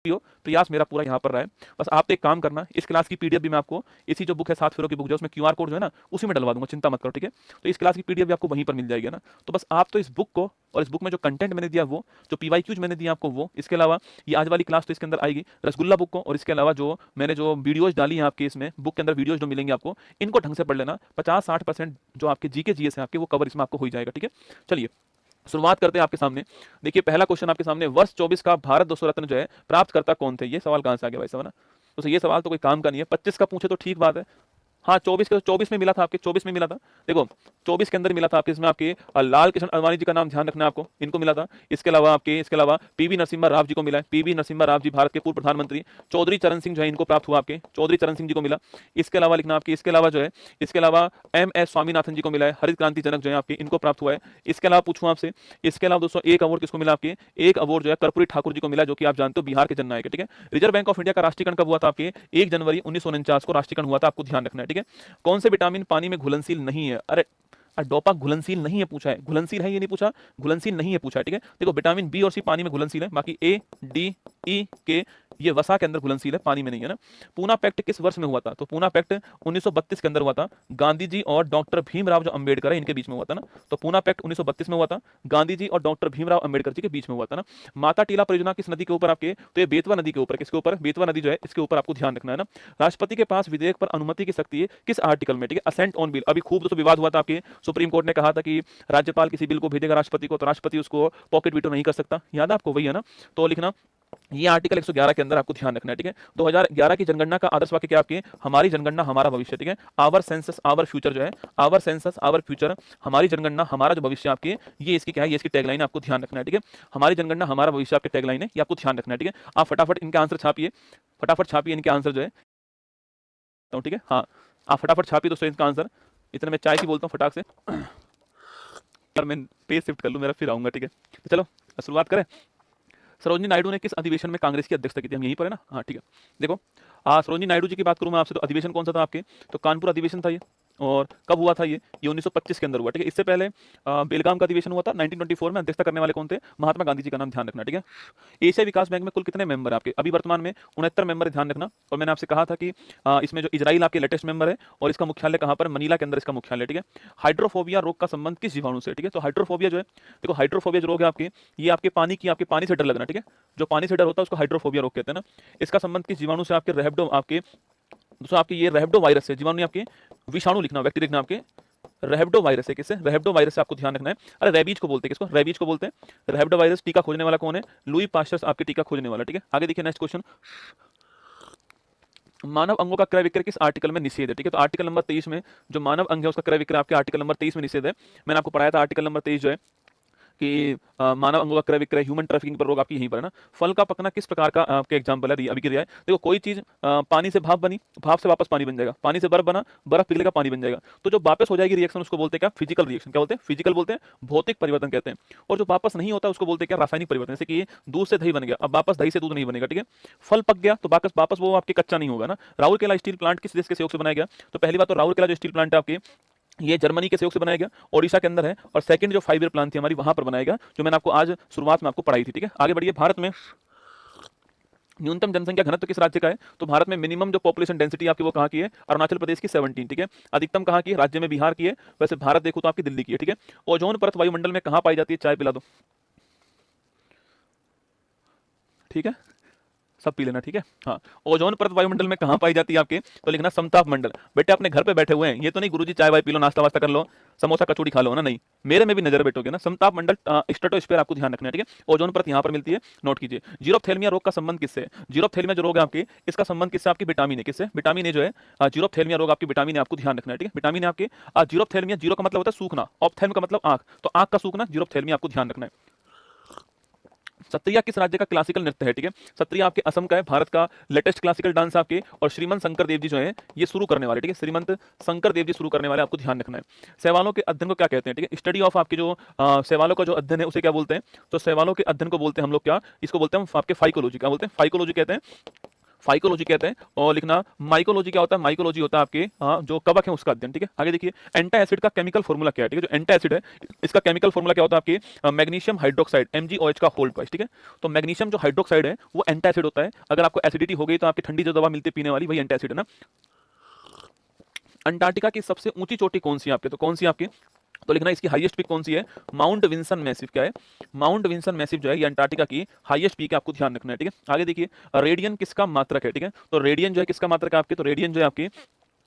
हो, प्रयास मेरा पूरा यहाँ पर रहा है। बस आप एक काम करना, इस क्लास की पीडीएफ भी मैं आपको इसी जो बुक है 7 फेरों की बुक जो उसमें क्यूआर कोड जो है ना उसी में डलवा दूंगा, चिंता मत करो, ठीक है। तो इस क्लास की पीडीएफ भी आपको वहीं पर मिल जाएगी ना। तो बस आप तो इस बुक को और इस बुक में जो कंटेंट मैंने दिया वो, जो पीवाईक्यूज मैंने दिया आपको वो, इसके अलावा ये आज वाली क्लास तो इसके अंदर आएगी रसगुल्ला बुक को, और इसके अलावा जो मैंने जो वीडियोज डाली है आपके इसमें बुक के अंदर वीडियोज जो मिलेंगे आपको, इनको ढंग से पढ़ लेना। 50-60% जो आपके जीके जीएस है आपके वो कवर इसमें आपको हो जाएगा, ठीक है। चलिए शुरुआत करते हैं आपके सामने। देखिए पहला क्वेश्चन आपके सामने, वर्ष 24 का भारत 200 रत्न जो है प्राप्त करता कौन थे? ये सवाल कहां से आ गया भाई साहब ना? तो ये सवाल तो कोई काम का नहीं है। 25 का पूछे तो ठीक बात है, हाँ 24 में मिला था आपके, 24 में मिला था। देखो 24 के अंदर मिला था आपके, इसमें आपके लाल कृष्ण अडवाणी जी का नाम ध्यान रखना है आपको, इनको मिला था। इसके अलावा पीवी नरसिम्हा राव जी को मिला है, पीवी नरसिम्हा राव जी भारत के पूर्व प्रधानमंत्री। चौधरी चरण सिंह जो है इनको प्राप्त हुआ आपके, चौधरी चरण सिंह जी को मिला। इसके अलावा लिखना आपके, इसके अलावा जो है इसके अलावा एम एस स्वामीनाथन जी को मिला है, हरित क्रांति जनक जो है आपके, इनको प्राप्त हुआ है। इसके अलावा पूछूं आपसे, इसके अलावा दोस्तों एक अवार्ड किसको मिला आपके? एक अवार्ड जो है कर्पूरी ठाकुर जी को मिला, जो कि आप जानते हो बिहार के जननायक है, ठीक है। रिजर्व बैंक ऑफ इंडिया का राष्ट्रीयकरण कब हुआ था आपके? 1 जनवरी 1949 को राष्ट्रीयकरण हुआ था, आपको ध्यान रखना है, ठीक है। कौन से विटामिन पानी में घुलनशील नहीं है? अरे डोपा घुलनशील नहीं है पूछा है, घुलनशील है ये नहीं पूछा, घुलनशील नहीं है पूछा है, ठीक है। देखो विटामिन बी और सी पानी में घुलनशील है, बाकी ए डी ई के ये वसा के अंदर घुलनशील है, पानी में नहीं है ना। पूना पैक्ट किस वर्ष में हुआ था? तो पूना पैक्ट 1932 के अंदर हुआ था, गांधी जी और डॉक्टर भीमराव जो अंबेडकर है इनके बीच में हुआ था ना। तो पूना पैक्ट 1932 में हुआ था, गांधी जी और डॉक्टर भीमराव अंबेडकर जी के बीच में हुआ था ना। माता टीला परियोजना किस नदी के ऊपर आपके? तो ये बेतवा नदी के ऊपर, किसके ऊपर? बेतवा नदी जो है इसके ऊपर आपको ध्यान रखना है ना। राष्ट्रपति के पास विधेयक पर अनुमति की शक्ति है किस आर्टिकल में? ठीक है, असेंट ऑन बिल। अभी खूब दोस्तों विवाद हुआ था आपके, सुप्रीम कोर्ट ने कहा था कि राज्यपाल किसी बिल को भेजेगा राष्ट्रपति को तो राष्ट्रपति उसको पॉकेट वीटो नहीं कर सकता, याद है आपको? वही है ना। तो लिखना ये आर्टिकल 111 के अंदर आपको ध्यान रखना है, ठीक है। 2011 की जनगणना का आदर्श वाक्य क्या आपके? हमारी जनगणना हमारा भविष्य, ठीक है। आवर सेंसस आवर फ्यूचर जो है, आवर सेंसस आवर फ्यूचर, हमारी जनगणना हमारा जो भविष्य आपके, ये इसकी क्या है? ये इसकी टैगलाइन है, आपको ध्यान रखना है, ठीक है। हमारी जनगणना हमारा भविष्य आपकी टैगलाइन है, ये आपको ध्यान रखना है, ठीक है। आप फटाफट इनके आंसर छापिए, फटाफट छापिए इनके आंसर जो है, ठीक है। हाँ आप फटाफट छापिए दोस्तों इनका आंसर। इतना मैं चाय की बोलता हूँ फटाक से, यार मैं पेज शिफ्ट कर लूँ मेरा, फिर आऊंगा, ठीक है। तो चलो शुरुआत करें। सरोजिनी नायडू ने किस अधिवेशन में कांग्रेस की अध्यक्षता की थी? हम यहीं पर है ना, हाँ ठीक है। देखो सरोजिनी नायडू जी की बात करूं मैं आपसे, तो अधिवेशन कौन सा था आपके? तो कानपुर अधिवेशन था ये। और कब हुआ था ये? 1925 के अंदर हुआ, ठीक है। इससे पहले बेलगाम का अधिवेशन हुआ था 1924 में। अध्यक्षता करने वाले कौन थे? महात्मा गांधी जी का नाम ध्यान रखना, ठीक है। एशिया विकास बैंक में कुल कितने मेंबर आपके? अभी वर्तमान में 69 मेंबर, ध्यान रखना। और मैंने आपसे कहा था कि इसमें जो इजराइल आपके लेटेस्ट मेंबर है, और इसका मुख्यालय कहाँ पर? मनीला के अंदर इसका मुख्यालय, ठीक है। हाइड्रोफोबिया रोग का संबंध किस जीवाणु से? ठीक है, तो हाइड्रोफोबिया जो है, देखो हाइड्रोफोबिया जो रोग है आपके, ये आपके पानी की, आपके पानी से डर लगना, ठीक है। जो पानी से डर होता है उसको हाइड्रोफोबिया रोग कहते हैं ना। इसका संबंध किस जीवाणु से? आपके रैबिडो, आपके दोस्तों आपके ये रैबिडो वायरस है, जीवाणु आपके, विषाणु लिखना, बैक्टीरिया लिखना आपके, रैबिडो वायरस है। किससे? रैबिडो वायरस से आपको ध्यान रखना है। अरे रैबीज को बोलते हैं, किसको? रैबीज को बोलते हैं। रैबिडो वायरस टीका खोजने वाला कौन है? लुई पास्चर आपके टीका खोजने वाला, ठीक है। आगे देखिए नेक्स्ट क्वेश्चन, मानव अंगों का क्रय विक्रय किस आर्टिकल में निषेध है? ठीक है, तो आर्टिकल नंबर 23 में जो मानव अंग है उसका क्रय विक्रय आपके आर्टिकल नंबर 23 में निषेध है। मैंने आपको पढ़ाया था आर्टिकल नंबर 23 जो है कि मानव अंगों का क्रय विक्रय, ह्यूमन ट्रैफिकिंग पर रोक आपकी यहीं पर है ना। फल का पकना किस प्रकार का आपके एग्जांपल है? अभी की रिया है, देखो कोई चीज पानी से भाप बनी, भाप से वापस पानी बन जाएगा, पानी से बर्फ बना, बर्फ पिघलेगा पानी बन जाएगा। तो जो वापस हो जाएगी रिएक्शन उसको बोलते हैं क्या? Physical reaction. क्या बोलते हैं? फिजिकल बोलते हैं, भौतिक परिवर्तन कहते हैं। और जो वापस नहीं होता उसको बोलते हैं क्या? रासायनिक परिवर्तन। जैसे कि दूध से दही बन गया, अब वापस दही से दूध नहीं बनेगा, ठीक है। फल पक गया तो वापस वापस वो आपके कच्चा नहीं होगा ना। राउरकेला स्टील प्लांट किस देश के सहयोग से बनाया गया? तो पहली बात तो राउरकेला जो स्टील प्लांट है आपके, ये जर्मनी के सहयोग से बनाया गया, ओडिशा के अंदर है। और सेकंड जो 5 ईयर प्लान थी हमारी, वहां पर बनाया गया, जो मैंने आपको आज शुरुआत में आपको पढ़ाई थी, ठीक है। आगे बढ़िए। भारत में न्यूनतम जनसंख्या घनत्व किस राज्य का है? तो भारत में मिनिमम जो पॉपुलेशन डेंसिटी आपकी वो कहाँ की है? अरुणाचल प्रदेश की 17, ठीक है। अधिकतम कहाँ की है? राज्य में बिहार की है। वैसे भारत देखो तो आपकी दिल्ली की है, ठीक है। ओजोन परत वायुमंडल में कहाँ पाई जाती है? चाय पिला दो, ठीक है, सब पी लेना, ठीक है। हाँ, ओजोन परत वायुमंडल में कहाँ पाई जाती है आपके? तो लिखना समताप मंडल। बेटे अपने घर पे बैठे हुए हैं, ये तो नहीं गुरुजी चाय वाय पी लो, नाश्ता वास्ता कर लो, समोसा कचौड़ी खा लो ना, नहीं, मेरे में भी नजर बैठोगे ना। समताप मंडल स्ट्रेटोस्फीयर आपको ध्यान रखना है, ठीक है। ओजोन परत यहाँ पर मिलती है, नोट कीजिए। जीरोथेल्मिया रोग का संबंध किससे? जीरोथेल्मिया जो रोग है आपके, इसका संबंध किससे? आपकी विटामिन ए, किससे? विटामिन ए जो है, जीरोथेल्मिया रोग आपकी विटामिन ए, आपको ध्यान रखना है, ठीक है। विटामिन ए आपके, जीरोथेल्मिया, जीरो का मतलब होता है सूखना, ऑप्थेल्म का मतलब आंख, तो आंख का सूखना जीरोथेल्मिया, आपको ध्यान रखना है। सत्रिया किस राज्य का क्लासिकल नृत्य है? ठीक है, सत्रिया आपके असम का है, भारत का लेटेस्ट क्लासिकल डांस आपके। और श्रीमंत शंकर देव जी जो है ये शुरू करने वाले, ठीक है, श्रीमंत शंकर देव जी शुरू करने वाले, आपको ध्यान रखना है। सवालों के अध्ययन को क्या कहते हैं? ठीक है, स्टडी ऑफ आपके जो सवालों का जो अध्ययन है उसे क्या बोलते हैं? तो सवालों के अध्ययन को बोलते हैं हम लोग क्या? इसको बोलते हैं आपके फाइकोलॉजी। क्या बोलते हैं? फाइकोलॉजी कहते हैं। फाइकोलॉजी कहते हैं। और लिखना माइकोलॉजी क्या होता है, माइकोलॉजी होता है आपके जो कवक है उसका अध्ययन, ठीक है। आगे देखिए एंटासिड का केमिकल फॉर्मूला क्या है, ठीक है। जो एंटासिड है इसका केमिकल फॉर्मूला क्या होता है आपके मैग्नीशियम हाइड्रोक्साइड MgOH का होल्ड ट्वाइस, ठीक है। तो मैग्नीशियम जो हाइड्रोक्साइड है वो एंटासिड होता है। अगर आपको एसिडिटी हो गई तो आपकी ठंडी जो दवा मिलती है पीने वाली वही एंटासिड है ना। अंटार्कटिका की सबसे ऊंची चोटी कौन सी है आपके, तो कौन सी आपकी, तो लिखना इसकी हाईएस्ट पीक कौन सी है, माउंट विंसन मैसिव क्या है, माउंट विंसन मैसिव जो है ये अंटार्कटिका की हाईएस्ट पीक है, आपको ध्यान रखना है, ठीक है। आगे देखिए रेडियन किसका मात्रक है, ठीक है। तो रेडियन जो है किसका मात्रक है आपके, तो रेडियन जो है आपके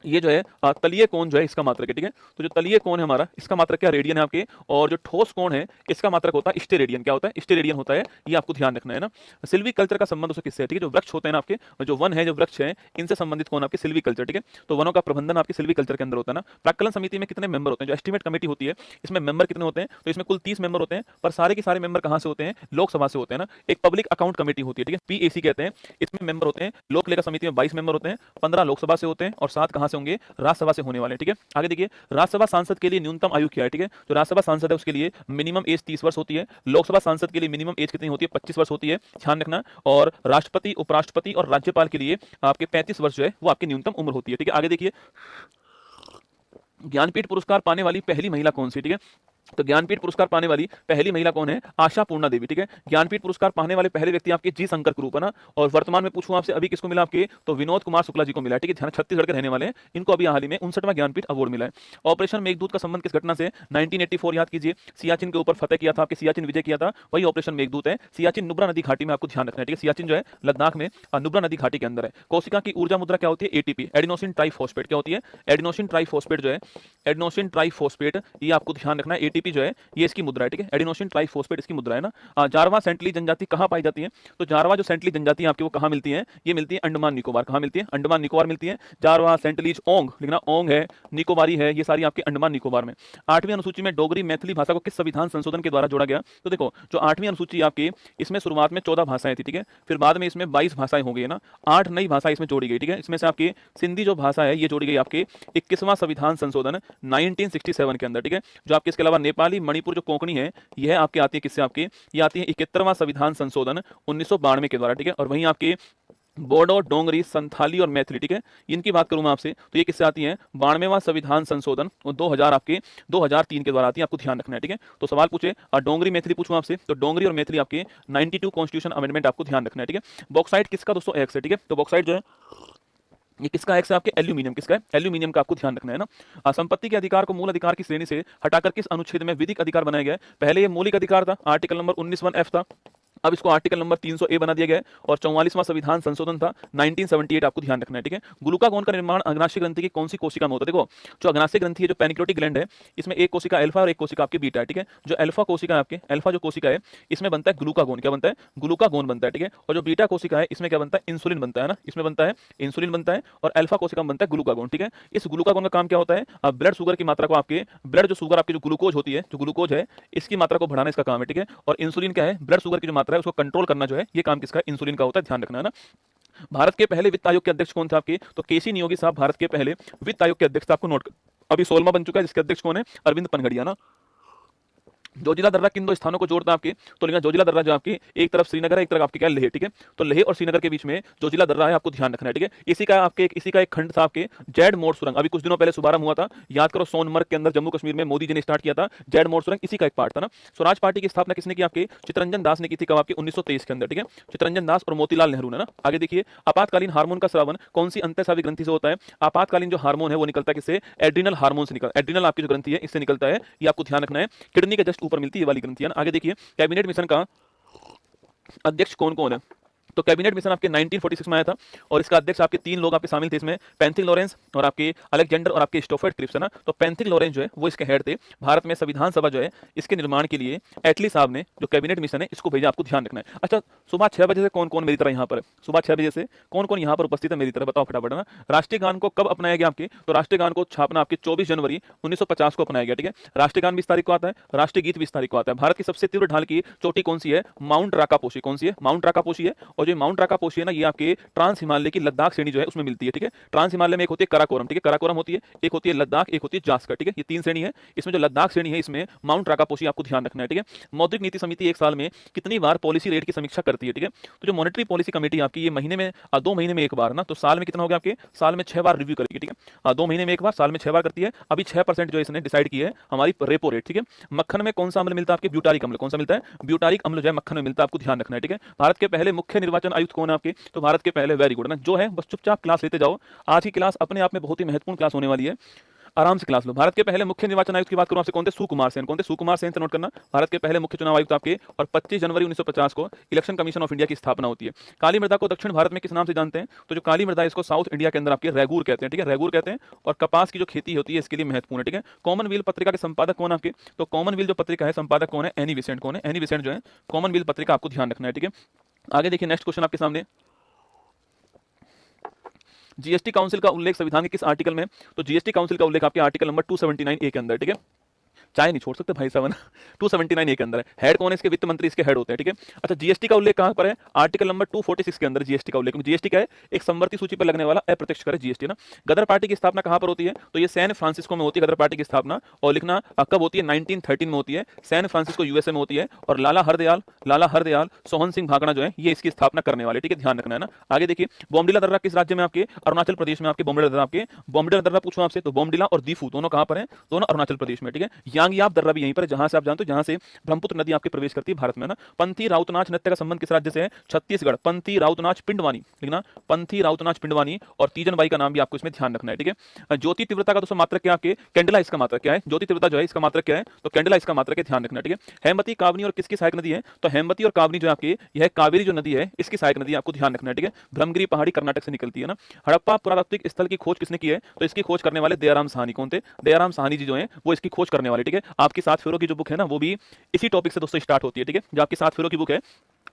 ये जो है तलीय कोण जो है इसका मात्रक है, ठीक है। तो जो तलीय कोण है हमारा इसका मात्रक क्या रेडियन है आपके, और जो ठोस कोण है इसका मात्रक होता है स्टेरेडियन, क्या होता है स्टेरेडियन होता है, ये आपको ध्यान रखना है ना। सिल्वी कल्चर का संबंध उससे किससे है, ठीक है। जो वृक्ष होते हैं ना आपके, जो वन है जो वृक्ष है इनसे संबंधित कौन आपके सिल्वी कल्चर, ठीक है। तो वनों का प्रबंधन आपके सिल्वी कल्चर के अंदर होता है ना। प्राक्कलन समिति में कितने मेंबर होते हैं, जो एस्टिमेट कमेटी होती है इसमें मेंबर कितने होते हैं, तो इसमें कुल 30 मेंबर होते हैं, पर सारे के सारे मेंबर कहां से होते हैं, लोकसभा से होते हैं ना। एक पब्लिक अकाउंट कमेटी होती है, ठीक है, PAC कहते हैं, इसमें मेंबर होते हैं लोक लेखा समिति में 22 मेंबर होते हैं, 15 लोकसभा से होते हैं और 7 कहां से होंगे, राज्यसभा से होने वाले, ठीक है। आगे देखिए राज्यसभा सांसद के लिए न्यूनतम आयु क्या है, ठीक है। जो राज्यसभा सांसद है उसके लिए मिनिमम एज 30 वर्ष होती है, लोकसभा सांसद के लिए मिनिमम एज कितनी होती है, 25 वर्ष होती है, ध्यान रखना। और राष्ट्रपति, उपराष्ट्रपति और राज्यपाल के लिए आपके 35 वर्ष जो है वो आपकी न्यूनतम उम्र होती है, ठीक है। आगे देखिए ज्ञानपीठ पुरस्कार पाने वाली पहली महिला कौन सी, ठीक है। तो ज्ञानपीठ पुरस्कार पाने वाली पहली महिला कौन है, आशा पूर्णा देवी, ठीक है। ज्ञानपीठ पुरस्कार पाने वाले पहले व्यक्ति आपके जी शंकर कुरूप है ना। और वर्तमान में पूछूं आपसे अभी किसको मिला आपके, तो विनोद कुमार शुक्ला जी को मिला, ठीक है। ध्यान, छत्तीसगढ़ के रहने वाले हैं, इनको अभी हाल ही में 59वां ज्ञानपीठ अवार्ड मिला है। ऑपरेशन मेघदूत का संबंध किस घटना से, 1984 याद कीजिए, सियाचिन के ऊपर फतेह किया था आपके, सियाचिन विजय किया था, वही ऑपरेशन मेघदूत है। सियाचिन नुब्रा नदी घाटी में, आपको ध्यान रखना है, ठीक है। सियाचिन जो है लद्दाख में नुब्रा नदी घाटी के अंदर है। कोशिका की ऊर्जा मुद्रा क्या होती है, ATP, एडिनोसिन ट्राइफॉस्फेट, क्या होती है, एडिनोसिन ट्राइफॉस्फेट जो है, एडिनोसिन ट्राइफॉस्फेट ये आपको ध्यान रखना है। ATP जो है ये इसकी मुद्रा है, ठीक है। एडिनोसिन ट्राइफॉस्फेट इसकी मुद्रा है ना। जारवा सेंटली जनजाति कहां पाई जाती है, तो जारवा जो सेंटली जनजाति आपकी वो कहां मिलती है, ये मिलती है अंडमान निकोबार, कहां मिलती है, अंडमान निकोबार मिलती है। जारवा, सेंटलीज, ओंग लिखना, ओंग है, निकोबारी है, ये सारी आपके अंडमान निकोबार में। 8वीं अनुसूची में डोगरी मैथिली भाषा को किस संविधान संशोधन के द्वारा जोड़ा गया, तो देखो जो 8वीं अनुसूची आपकी इसमें शुरुआत में 14 भाषाएं थी, ठीक है। फिर बाद में इसमें 22 भाषाएं हो गई ना, 8 नई भाषाएं इसमें जोड़ी गई, ठीक है। इसमें से आपकी सिंधी जो भाषा है ये जोड़ी गई आपके 21वां संविधान संशोधन 1967 के अंदर, ठीक है। जो आपके इसके अलावा नेपाली, मणिपुर जो कोंकणी है यह आपके आती है किससे, आपकी ये आती है 71वां संविधान संशोधन 1992 के द्वारा, ठीक है। और वहीं आपके बोडो, डोंगरी, संथाली और मैथिली, ठीक है, इनकी बात करूं मैं आपसे तो ये किससे आती है, 92वां संविधान संशोधन 2000 आपके 2003 के द्वारा आती है, आपको ध्यान रखना है, ठीक है। तो सवाल पूछे और डोंगरी मैथिली पूछूं आपसे तो डोंगरी और मैथिली आपके 92 कॉन्स्टिट्यूशन अमेंडमेंट आपको ध्यान रखना है, ठीक है। बॉक्साइट किसका दोस्तों एक्स है, ठीक है। तो बॉक्साइट जो है ये किसका एक्स है, आपके एल्यूमिनियम, किसका है, एल्यूमिनियम का आपको ध्यान रखना है ना। संपत्ति के अधिकार को मूल अधिकार की श्रेणी से हटाकर किस अनुच्छेद में विधिक अधिकार बनाया गया है, पहले ये मौलिक अधिकार था, आर्टिकल नंबर 19(1)(f) था, अब इसको आर्टिकल नंबर 300A बना दिया गया है। और 44वां संविधान संशोधन था 1978, आपको ध्यान रखना है, ठीक है। ग्लूकागोन का निर्माण अग्नाशय ग्रंथि की कौन सी कोशिका में होता है, देखो जो अग्नाशय ग्रंथि है जो पेनिक्लोटिक ग्लैंड है इसमें एक कोशिका अल्फा और एक कोशिका आपकी बीटा है, ठीक है। जो अल्फा कोशिका है आपके, अल्फा जो कोशिका है इसमें बनता है ग्लूकागोन, क्या बनता है, ग्लूकागोन बनता है, ठीक है। और जो बीटा कोशिका है इसमें क्या बनता है, इंसुलिन बनता है ना, इसमें बनता है इंसुलिन बनता है, और अल्फा कोशिका में बनता है ग्लूकागोन, ठीक है। इस ग्लूकागोन का काम क्या होता है, ब्लड शुगर की मात्रा को आपके, ब्लड जो शुगर आपकी जो ग्लूकोज होती है, जो ग्लूकोज है इसकी मात्रा को बढ़ाना इसका काम है, ठीक है। और इंसुलिन क्या है, ब्लड शुगर की जो मात्रा है उसको कंट्रोल करना जो है ये काम किसका, इंसुलिन का होता है, ध्यान रखना है ना। भारत के पहले वित्त आयोग के अध्यक्ष कौन थे आपके, तो केसी नियोगी साहब भारत के पहले वित्त आयोग के अध्यक्ष, आपको नोट अभी 16वां बन चुका है, जिसके अध्यक्ष कौन है, अरविंद पनगड़िया ना। जोजिला दर्रा किन दो स्थानों को जोड़ता है आपके, तो लिखा जोजिला दर्रा जो आपकी एक तरफ श्रीनगर है एक तरफ आपकी क्या लेह, ठीक है। तो लेह और श्रीनगर के बीच में जोजिला दर्रा है, आपको ध्यान रखना है, ठीक है। इसी का एक खंड था आपके जेड मोड़ सुरंग, अभी कुछ दिनों पहले शुभारंभ हुआ था, याद करो सोनमर्ग के अंदर जम्मू कश्मीर में मोदी जी ने स्टार्ट किया था जेड मोड़ सुरंग, इसी का एक पार्ट था ना। स्वराज पार्टी की स्थापना किसने की, आपके चितरंजन दास ने की थी, कब आपके 1923 के अंदर, ठीक है। चितरंजन दास और मोतीलाल नेहरू ने ना। आगे देखिए आपातकालीन हार्मोन का स्रावन कौन सी अंतःस्रावी ग्रंथि से होता है, आपातकालीन जो हार्मोन है वो निकलता है किससे, एड्रिनल हार्मोन से निकलता है, एड्रिनल आपकी जो ग्रंथि है इससे निकलता है, ये आपको ध्यान रखना है, किडनी के जस्ट ऊपर मिलती है वाली ग्रंथि। आगे देखिए कैबिनेट मिशन का अध्यक्ष कौन कौन है, तो कैबिनेट मिशन आपके 1946 में आया था और इसका अध्यक्ष आपके 3 लोग आपके शामिल थे इसमें, पैंथिक लॉरेंस और आपके अलेक्जेंडर और आपके स्टोफर्ड क्रिप्स है ना। तो पैंथिक लॉरेंस जो है वो इसके हेड थे। भारत में संविधान सभा जो है इसके निर्माण के लिए एटली साहब ने जो कैबिनेट मिशन है इसको भेजा, आपको ध्यान रखना है। अच्छा सुबह 6 बजे से कौन कौन मेरी तरह यहाँ पर, सुबह 6 बजे से कौन कौन यहाँ पर उपस्थित है मेरी तरह, बताओ फटाफट ना। राष्ट्रीय गान को कब अपनाया गया आपके, तो राष्ट्रीय गान को छापना आपके 24 जनवरी 1950 को अपनाया गया, ठीक है। राष्ट्रीय गान 20 तारीख को आता है, राष्ट्रीय गीत 20 तारीख को आता है। भारत की सबसे तीव्र ढाल की चोटी कौन सी है, माउंट राकापोशी, कौन सी है, माउंट राकापोशी है। और और जो माउंट राकापोशी है ना, ये आपके ट्रांस हिमालय की लद्दाख श्रेणी जो है उसमें मिलती है, ठीक है। ट्रांस हिमालय में एक होती है कराकोरम, ठीक है, कराकोरम होती है, एक होती है लद्दाख, एक होती है जास्कर, ठीक है। ये 3 श्रेणी है। इसमें जो लद्दाख श्रेणी है इसमें माउंट राकापोशी आपको ध्यान रखना है, ठीक है। मौद्रिक नीति समिति एक साल में कितनी बार पॉलिसी रेट की समीक्षा करती है, ठीक है। तो जो मॉनेटरी पॉलिसी कमेटी आपकी ये महीने में 2 महीने में एक बार ना, तो साल में कितना हो गया आपके, साल में 6 बार रिव्यू करेगी, ठीक है। 2 महीने में एक बार, साल में 6 बार करती है। अभी 6% जो इसने डिसाइड की है हमारी रेपो रेट, ठीक है। मक्खन में कौन सा अम्ल मिलता है आपके, ब्यूटारिक अम्ल। कौन सा मिलता है, ब्यूटारिक अम्ल जो है मक्खन में मिलता है, आपको ध्यान रखना है, ठीक है। भारत के पहले मुख्य निर्वाचन आयुक्त कौन है आपके, तो भारत के पहले, वेरी गुड ना, जो है बस चुपचाप क्लास लेते जाओ। आज की क्लास अपने आप में बहुत ही महत्वपूर्ण क्लास होने वाली है, आराम से क्लास लो। भारत के पहले मुख्य निर्वाचन आयुक्त की बात करूं आपसे, कौन थे, सुकुमार सेन। कौन थे, सुकुमार सेन से नोट करना, भारत के पहले मुख्य चुनाव आयुक्त आपके। और 25 जनवरी 1950 को इलेक्शन कमीशन ऑफ इंडिया की स्थापना होती है। काली मृदा को दक्षिण भारत में किस नाम से जानते हैं, तो जो काली मृदा है इसको साउथ इंडिया के अंदर आपके रैगूर कहते हैं, ठीक है, रैगूर कहते हैं। और कपास की जो खेती होती है इसके लिए महत्वपूर्ण है, ठीक है। कॉमनवेल्थ पत्रिका के संपादक कौन आपके, तो कॉमनवेल्थ जो पत्रिका है संपादक कौन है, एनी बेसेंट। कौन है, एनी बेसेंट जो है कॉमनवेल्थ पत्रिका, आपको ध्यान रखना है, ठीक है। आगे देखिए नेक्स्ट क्वेश्चन आपके सामने, जीएसटी काउंसिल का उल्लेख संविधान के किस आर्टिकल में, तो जीएसटी काउंसिल का उल्लेख आपके आर्टिकल नंबर 279 ए के अंदर, ठीक है। चाय नहीं छोड़ सकते भाई साहब, 279 ए के अंदर है। हेड कौन है इसके, वित्त मंत्री इसके हेड होते हैं, ठीक है। अच्छा, जीएसटी का उल्लेख कहां पर है, आर्टिकल नंबर 246 के अंदर जीएसटी का उल्लेख। जीएसटी क्या है, एक समवर्ती सूची पर लगने वाला अप्रत्यक्ष कर जीएसटी ना। गदर पार्टी की स्थापना कहां पर होती है, तो ये सैन फ्रांसिस्को में होती है गदर पार्टी की स्थापना। और लिखना कब होती है, 1913 में होती है, सैन फ्रांसिस्को यूएसए में होती है। और लाला हरदयाल सोहन सिंह भागड़ा जो है ये इसकी स्थापना करने वाले, ठीक है, ध्यान रखना है ना। आगे देखिए, बॉम्डिला दर्रा किस राज्य में आपके, अरुणाचल प्रदेश में आपके। बॉम्डिला दर्रा पूछो आपसे, तो बॉम्डिला और दीफू दोनों कहां पर है, दोनों अरुणाचल प्रदेश में, ठीक है। यांगयाप दर्रा भी यहीं पर, जहां से आप जानते हो जहां से ब्रह्मपुत्र नदी आपके प्रवेश करती है भारत में ना। पंथी राउतनाच नृत्य का संबंध किस राज्य से है, छत्तीसगढ़। पंथी राउतनाच पिंडवानी लिखना, पंथी राउतनाच पिंडवानी। और तीजन बाई का नाम भी आपको इसमें ध्यान रखना है, ठीक है। ज्योति तीव्रता का दोस्तों मात्रक क्या आपके, कैंडला इसका मात्रक क्या है, ज्योति तीव्रता जो है इसका मात्रक क्या है, तो कैंडला इसका मात्रक है, ध्यान रखना, ठीक है। हेमवती, कावनी और किसकी सहायक नदी है, तो हेमवती और कावनी जो आपकी, यह कावेरी जो नदी है इसकी सहायक नदी, आपको ध्यान रखना है, ठीक है। ब्रह्मगिरी पहाड़ी कर्नाटक से निकलती है ना। हड़प्पा पुरातात्विक स्थल की खोज किसने की है, तो इसकी खोज करने वाले दयाराम साहनी। कौन थे, दयाराम साहनी जी जो है वो इसकी खोज करने वाले, ठीक है। आपकी 7 फेरों की जो बुक है ना वो भी इसी टॉपिक से दोस्तों स्टार्ट होती है, ठीक है। जो आपकी 7 फेरों की बुक है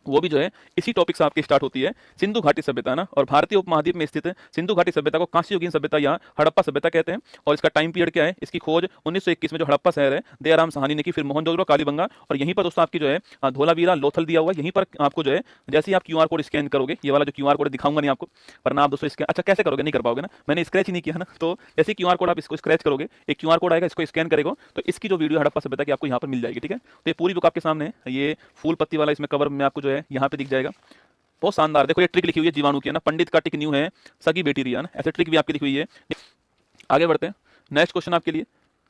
वो भी जो है इसी टॉपिक से आपकी स्टार्ट होती है। सिंधु घाटी सभ्यता ना, और भारतीय उपमहाद्वीप में स्थित सिंधु घाटी सभ्यता को कांस्ययुगीन सभ्यता या हड़प्पा सभ्यता कहते हैं। और इसका टाइम पीरियड क्या है, इसकी खोज 1921 में जो हड़प्पा शहर है दयाराम साहनी ने की, फिर मोहनजोदड़ो, कालीबंगा। और यहीं पर दोस्तों आपकी जो है धोलावीरा, लोथल दिया हुआ, यहीं पर आपको जो है जैसे ही आप क्यूआर कोड स्कैन करोगे, ये वाला जो क्यूआर कोड दिखाऊंगा नहीं आपको, वरना आप दोस्तों स्कैन, अच्छा कैसे करोगे, नहीं कर पाओगे ना, मैंने स्क्रैच ही नहीं किया ना। तो जैसे क्यूआर कोड आप इसको स्क्रैच करोगे, एक क्यूआर कोड आएगा, इसको स्कैन करेगा तो इसकी जो वीडियो हड़प्पा सभ्यता की आपको यहाँ पर मिल जाएगी, ठीक है। तो ये पूरी बुक आपके सामने है, ये फूल पत्ती वाला इसमें कवर में आपको जो है यहाँ पे दिख जाएगा, बहुत शानदार। देखो ये ट्रिक लिखी हुई है जीवाणु की है ना, पंडित का टिक न्यू है, सगी बेटी रिया ना, ऐसे ट्रिक भी आपकी लिखी हुई है। आगे बढ़ते हैं, नेक्स्ट क्वेश्चन आपके लिए,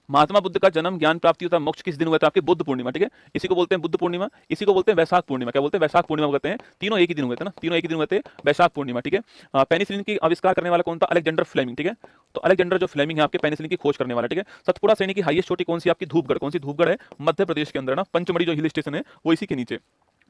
महात्मा बुद्ध का जन्म, ज्ञान प्राप्ति होता मोक्ष किस दिन हुआ था आपके, बुद्ध पूर्णिमा, ठीक है। इसी को बोलते हैं बुद्ध पूर्णिमा, इसी को बोलते हैं वैशाख पूर्णिमा। क्या बोलते हैं, वैशाख पूर्णिमा कहते हैं। तीनों एक ही दिन हुए थे ना, तीनों एक ही दिन हुए थे, वैशाख पूर्णिमा, ठीक है। पेनिसिलिन की आविष्कार करने वाला कौन था, अलेक्जेंडर फ्लेमिंग, ठीक है। तो अलेक्जेंडर जो फ्लेमिंग है आपके पेनिसिलिन की खोज करने वाला, ठीक है। सतपुड़ा श्रेणी की हाईएस्ट चोटी कौन सी आपकी, धूपगढ़। कौन सी, धूपगढ़ है मध्य प्रदेश के अंदर ना, पंचमढ़ी जो हिल स्टेशन है वो इसी के नीचे।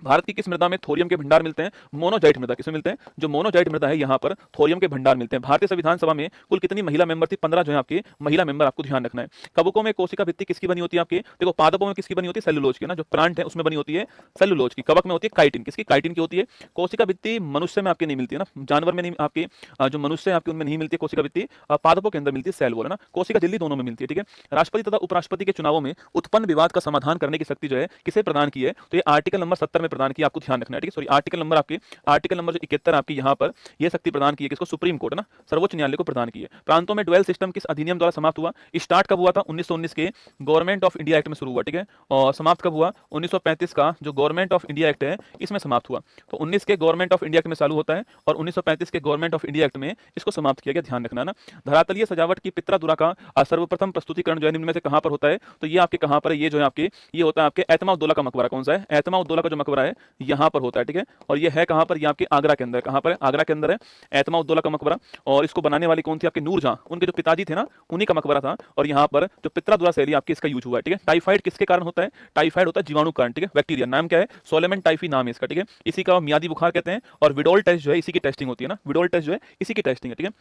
भारत की किस मृदा में थोरियम के भंडार मिलते हैं, मोनोजाइट मृदा। किसमें मिलते हैं, जो मोनोजाइट मृदा है यहाँ पर थोरियम के भंडार मिलते हैं। भारतीय संविधान सभा में कुल कितनी महिला मेंबर थी, 15 जो है आपकी महिला मेंबर, आपको ध्यान रखना है। कवकों में कोशिका भित्ति किसकी बनी होती है आपके, देखो पादपों में किसकी बनी होती है, सेलुलोज की ना, जो प्लांट है उसमें बनी होती है सेलुलोज की। कवक में होती है काइटिन, किसकी, काइटिन की होती है। कोशिका भित्ति मनुष्य में आपकी नहीं मिलती है ना, जानवर में नहीं आपकी, जो मनुष्य है आपकी उनमें नहीं मिलती है कोशिका भित्ति, पादपों के अंदर मिलती है, सेल वॉल है ना। कोशिका झिल्ली दोनों में मिलती है, ठीक है। राष्ट्रपति तथा उपराष्ट्रपति के चुनावों में उत्पन्न विवाद का समाधान करने की शक्ति जो है किसे प्रदान की है, तो ये आर्टिकल नंबर 70 में प्रदान की, आपको ध्यान रखना है, ठीक है। सॉरी आर्टिकल नंबर आपकी, आर्टिकल नंबर जो 71 आपकी यहाँ पर यह शक्ति प्रदान की है, किसको, सुप्रीम कोर्ट ना, सर्वोच्च न्यायालय को प्रदान की है। प्रांतों में ड्वेल सिस्टम किस अधिनियम द्वारा समाप्त हुआ, स्टार्ट कब हुआ था, 1919 के गवर्नमेंट ऑफ इंडिया एक्ट में शुरू हुआ, ठीक है। और समाप्त कब हुआ, 1935 का जो गवर्नमेंट ऑफ इंडिया एक्ट है इसमें समाप्त हुआ। तो 19 के गवर्नमेंट ऑफ इंडिया एक्ट में चालू होता है और 1935 के गवर्नमेंट ऑफ इंडिया एक्ट में इसको समाप्त किया गया, ध्यान रखना ना। धरातलीय सजावट की पित्रादुरा का सर्वप्रथम प्रस्तुतिकरण जो है निम्न में से कहां पर होता है, तो ये आपके कहां पर है, ये जो है आपके ये होता है आपके एतमाउद्दौला का मकबरा। कौन सा है, एतमाउद्दौला का जो मकबरा है यहां पर होता है, ठीक है। और ये है कहां पर, ये आपके आगरा के अंदर, कहां पर है, आगरा के अंदर है एतमाउद्दौला का मकबरा। और इसको बनाने वाली कौन थी आपके, नूरजहां, उनके जो पिताजी थे ना उन्हीं का मकबरा था। और यहाँ पर जो पित्रादुरा शैली आपकी इसका यूज हुआ है, ठीक है। टाइफाइड किसके कारण होता है, टाइफाइड होता है जीवाणु कारण, ठीक है, बैक्टीरिया। नाम क्या है, सोलेमन टाइफी नाम है इसका, ठीक है। इसी का मियादी बुखार कहते हैं। और विडोल टेस्ट जो है इसी की टेस्टिंग होती है ना, विडोल टेस्ट जो है इसी की टेस्टिंग है, ठीक है।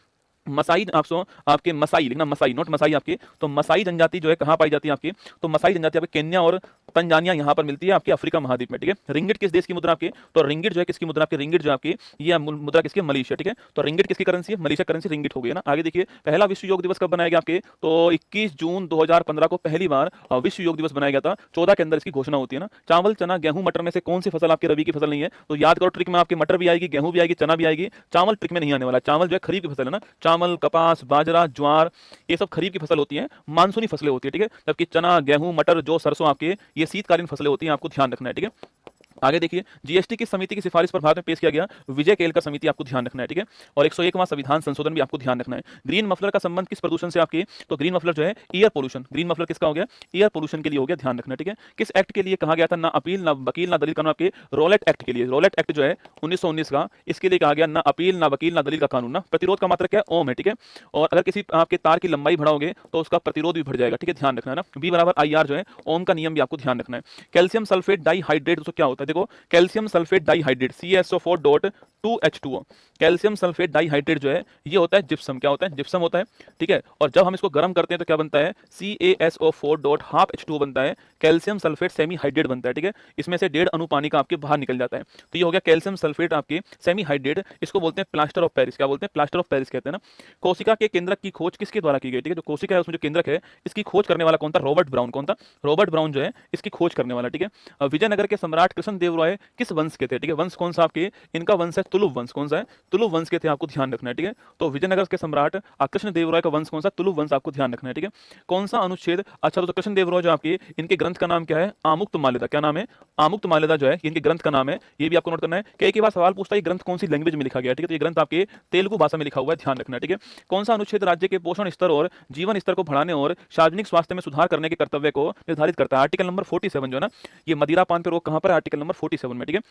मसाई आपके मसाई लिखना, मसाई नोट मसाई आपके। तो मसाई जनजाति जो है कहाँ पाई जाती है आपकी, तो मसाई जनजाति आपके केन्या और तंजानिया यहाँ पर मिलती है आपके अफ्रीका महाद्वीप में, ठीक है। रिंगिट किस देश की मुद्रा आपकी, तो रिंगिट जो है किसकी मुद्रा आपकी, रिंगिट जो आपकी ये मुद्रा किसकी, मलेशिया, ठीक है। तो रिंगिट किसकी करेंसी है, मलेशिया करेंसी रिंगिट हो गई है ना। आगे देखिए पहला विश्व योग दिवस कब बनाया गया आपके, तो 21 जून 2015 को पहली बार विश्व योग दिवस बनाया गया था। 14 के अंदर इसकी घोषणा होती है ना। चावल चना गेहूं मटर में से कौन सी फसल आपकी रबी की फसल नहीं है, तो याद करो ट्रिक में आपके मटर भी आएगी, गेहूं भी आएगी, चना भी आएगी, चावल ट्रिक में नहीं आने वाला। चावल जो है खरीफ की फसल है ना, चावल कपास बाजरा ज्वार ये सब खरीफ की फसल होती है, मानसूनी फसलें होती है, ठीक है। जबकि चना गेहूं मटर जो सरसों आपके ये शीतकालीन फसलें होती हैं, आपको ध्यान रखना है, ठीक है। आगे देखिए जीएसटी की समिति की सिफारिश पर भारत में पेश किया गया विजय केलकर समिति, आपको ध्यान रखना है, ठीक है। और 101वां संविधान संशोधन भी आपको ध्यान रखना है। ग्रीन मफलर का संबंध किस प्रदूषण से आपकी, तो ग्रीन मफलर जो है एयर पोल्यूशन, ग्रीन मफलर किसका हो गया, एयर पोल्यूशन के लिए हो गया, ध्यान रखना, ठीक है। किस एक्ट के लिए कहा गया था, ना अपील ना वकील ना दलील कानून, आपके रोलेट एक्ट के लिए। रोलेट एक्ट जो है 1919 का, इसके लिए कहा गया ना अपील ना वकील ना दलील का कानून ना। प्रतिरोध का मात्रक क्या है, ओम है, ठीक है। और अगर किसी आपके तार की लंबाई बढ़ाओगे तो उसका प्रतिरोध भी बढ़ जाएगा, ठीक है, ध्यान रखना है ना। बी बराबर आई आर जो है ओम का नियम भी आपको ध्यान रखना है। कैल्शियम सल्फेट डाइहाइड्रेट दोस्तों क्या होता है, देखो calcium sulphate dihydrate CaSO4.2H2O, calcium sulphate dihydrate जो है ये होता है जिप्सम, क्या होता है, जिप्सम होता है, ठीक है। और जब हम इसको गर्म करते हैं तो क्या बनता है, CaSO4.12H2O बनता है, कैल्शियम सल्फेट सेमी हाइड्रेट बनता है, ठीक है। इसमें से 1.5 अणु पानी का आपके बाहर निकल जाता है। तो ये हो गया कैल्शियम सल्फेट आपके सेमी हाइड्रेट, इसको बोलते हैं प्लास्टर ऑफ पेरिस, क्या बोलते हैं, प्लास्टर ऑफ पेरिस कहते हैं ना। कोशिका के केंद्रक की खोज किसके द्वारा की गई, ठीक है। जो कोशिका है उसमें जो केंद्रक है इसकी खोज करने वाला कौन था, रॉबर्ट ब्राउन, कौन था, रॉबर्ट ब्राउन जो है इसकी खोज करने वाला, ठीक है। विजयनगर के सम्राट कृष्णदेव राय किस वंश के थे, ठीक है। वंश कौन सा आपके, इनका वंश है तुलुव वंश, कौन सा है, तुलुव वंश के थे, आपको ध्यान रखना है, ठीक है। तो विजयनगर के सम्राट कृष्णदेव राय का वंश कौन सा, तुलुव वंश, आपको ध्यान रखना है, ठीक है। कौन सा अनुच्छेद, अच्छा तो कृष्णदेव राय जो आपके इनके ग्रंथ का नाम क्या है, आमुक्त माल्यदा, क्या नाम है, आमुक्त माल्यदा जो है इनके ग्रंथ का नाम है, ये भी आपको नोट करना है। कई बार सवाल पूछता है ये ग्रंथ कौन सी लैंग्वेज में लिखा गया, ठीक है। तो ये ग्रंथ आपके तेलुगु भाषा में लिखा हुआ है, ध्यान रखना है, ठीक है। कौन सा अनुच्छेद राज्य के पोषण स्तर और जीवन स्तर को बढ़ाने और सार्वजनिक स्वास्थ्य में सुधार करने के कर्तव्य को निर्धारित करता है, आर्टिकल नंबर 47 जो है ना, ये मदिरा पान पे रोक कहां पर है, आर्टिकल नंबर 47 में, ठीक है।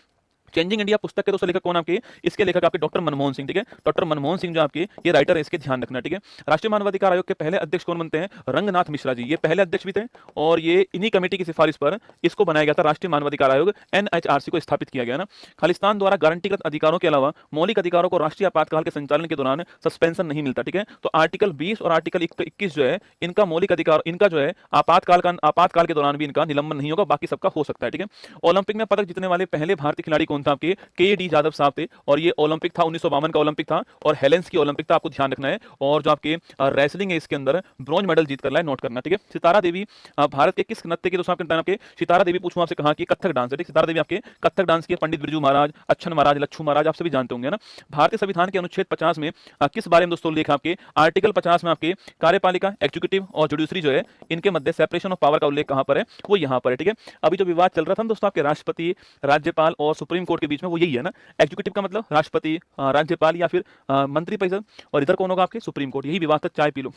चेंजिंग इंडिया पुस्तक के दोस्तों लेखक कौन आपके, इसके लेखक आपके डॉक्टर मनमोहन सिंह, ठीक है। डॉक्टर मनमोहन सिंह जो आपके ये राइटर है, इसके ध्यान रखना, ठीक है। राष्ट्रीय मानवाधिकार आयोग के पहले अध्यक्ष कौन बनते हैं, रंगनाथ मिश्रा जी, ये पहले अध्यक्ष भी थे और ये इन्हीं कमेटी की सिफारिश पर इसको बनाया गया था, राष्ट्रीय मानवाधिकार आयोग NHRC को स्थापित किया गया ना। खालिस्तान द्वारा गारंटीकृत अधिकारों के अलावा मौलिक अधिकारों को राष्ट्रीय आपातकाल के संचालन के दौरान सस्पेंशन नहीं मिलता, ठीक है। तो आर्टिकल 20 और आर्टिकल 21 जो है इनका मौलिक अधिकार, इनका जो है आपातकाल के दौरान भी इनका निलंबन नहीं होगा, बाकी सबका हो सकता है, ठीक है। ओलंपिक में पदक जीतने वाले पहले भारतीय खिलाड़ी कौन था आपके, के डी यादव साहब थे और ये ओलंपिक था 1952 का ओलंपिक था और हेलेंस की ओलंपिक था, आपको ध्यान रखना है। और जो आपके रेसलिंग है इसके अंदर ब्रॉन्ज मेडल जीत कर लाए, नोट करना, ठीक है। सितारा देवी भारत के किस नृत्य के दोस्तों आपके सितारा देवी पूछूं आपसे कहा कि कथक डांस है, ठीक। सितारा देवी आपके कथक डांस की पंडित बिरजू महाराज, अच्छन महाराज, लच्छू महाराज आप सभी जानते होंगे ना। भारतीय संविधान के अनुच्छेद 50 में किस बारे में दोस्तों लेख आपके, आर्टिकल 50 में आपके कार्यपालिका एग्जीक्यूटिव और जुडिशरी जो है इनके मध्य सेपरेशन ऑफ पावर का उल्लेख कहां पर है, वो यहां पर है, ठीक है। अभी जो विवाद चल रहा था दोस्तों आपके राष्ट्रपति राज्यपाल और सुप्रीम कोर्ट के बीच में, वो यही है ना। एग्जीक्यूटिव का मतलब राष्ट्रपति राज्यपाल या फिर मंत्रिपरिषद, और इधर कौन होगा आपके, सुप्रीम कोर्ट। यही विवाद था। चाय पी लो,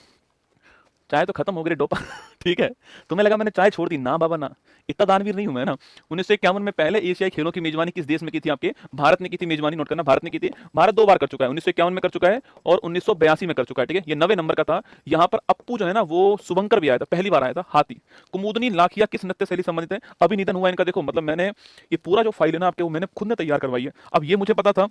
चाय तो खत्म हो गई डोपा ठीक है। तुम्हें लगा मैंने चाय छोड़ दी, ना बाबा ना, इतना दानवीर नहीं हूं मैं ना। 1951 में पहले एशियाई खेलों की मेजबानी किस देश में की थी आपके, भारत ने की थी मेजबानी, नोट करना, भारत ने की थी। भारत 2 बार कर चुका है, 1951 में कर चुका है और 1982 में कर चुका है, ठीक है। ये 90 नंबर का था। यहाँ पर अप्पू जो है ना वो शुभंकर भी आया था, पहली बार आया था। हाथी कुमुदनी लाखिया किस नृत्य शैली संबंधित है, अभी निधन हुआ इनका। देखो मतलब मैंने ये पूरा जो फाइल है ना आपके वो मैंने खुद ने तैयार करवाई है। अब ये मुझे पता था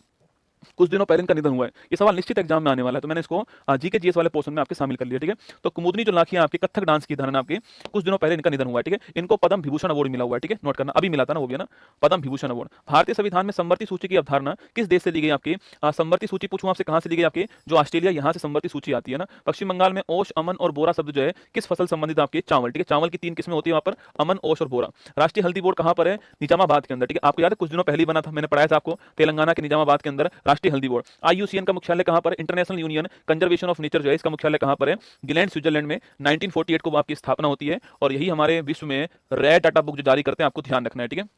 कुछ दिनों पहले इनका निधन हुआ है, ये सवाल निश्चित एग्जाम में आने वाला है, तो मैंने इसको जीके जीएस वाले पोर्शन में आपके शामिल कर लिया, ठीक है। तो कुमुदनी जो लाखिया आपके कथक डांस की धारणा आपके कुछ दिनों पहले इनका निधन हुआ है, ठीक है। इनको पद्म विभूषण अवार्ड मिला हुआ है, ठीक है, नोट करना, अभी मिला था ना वो भी है ना, पद्म विभूषण अवार्ड। भारतीय संविधान में संवर्ती सूची की अवधारणा किस देश से ली गई आपकी, संवर्ती सूची पूछूं आपसे कहां से ली गई आपकी, जो ऑस्ट्रेलिया, यहाँ से संवर्ती सूची आती है ना। पश्चिम बंगाल में ओश अमन और बोरा शब्द जो है किस फसल संबंधित आपके, चावल, ठीक है। चावल की 3 किस्में होती है वहां पर, अमन ओश और बोरा। राष्ट्रीय हल्दी बोर्ड कहां पर है, निजामाबाद के अंदर, ठीक है। आपको याद है कुछ दिनों पहले बना था, मैंने पढ़ाया था आपको, तेलंगाना के निजामाबाद के अंदर राष्ट्रीय हल्दी बोर्ड। IUCN का मुख्यालय कहां पर, international union conservation of nature जो है इसका मुख्यालय कहां पर है, ग्लैंड स्विट्जरलैंड में। 1948 को आपकी स्थापना होती है और यही हमारे विश्व में रेयर डाटा बुक जो जारी करते हैं, आपको ध्यान रखना है, ठीक है।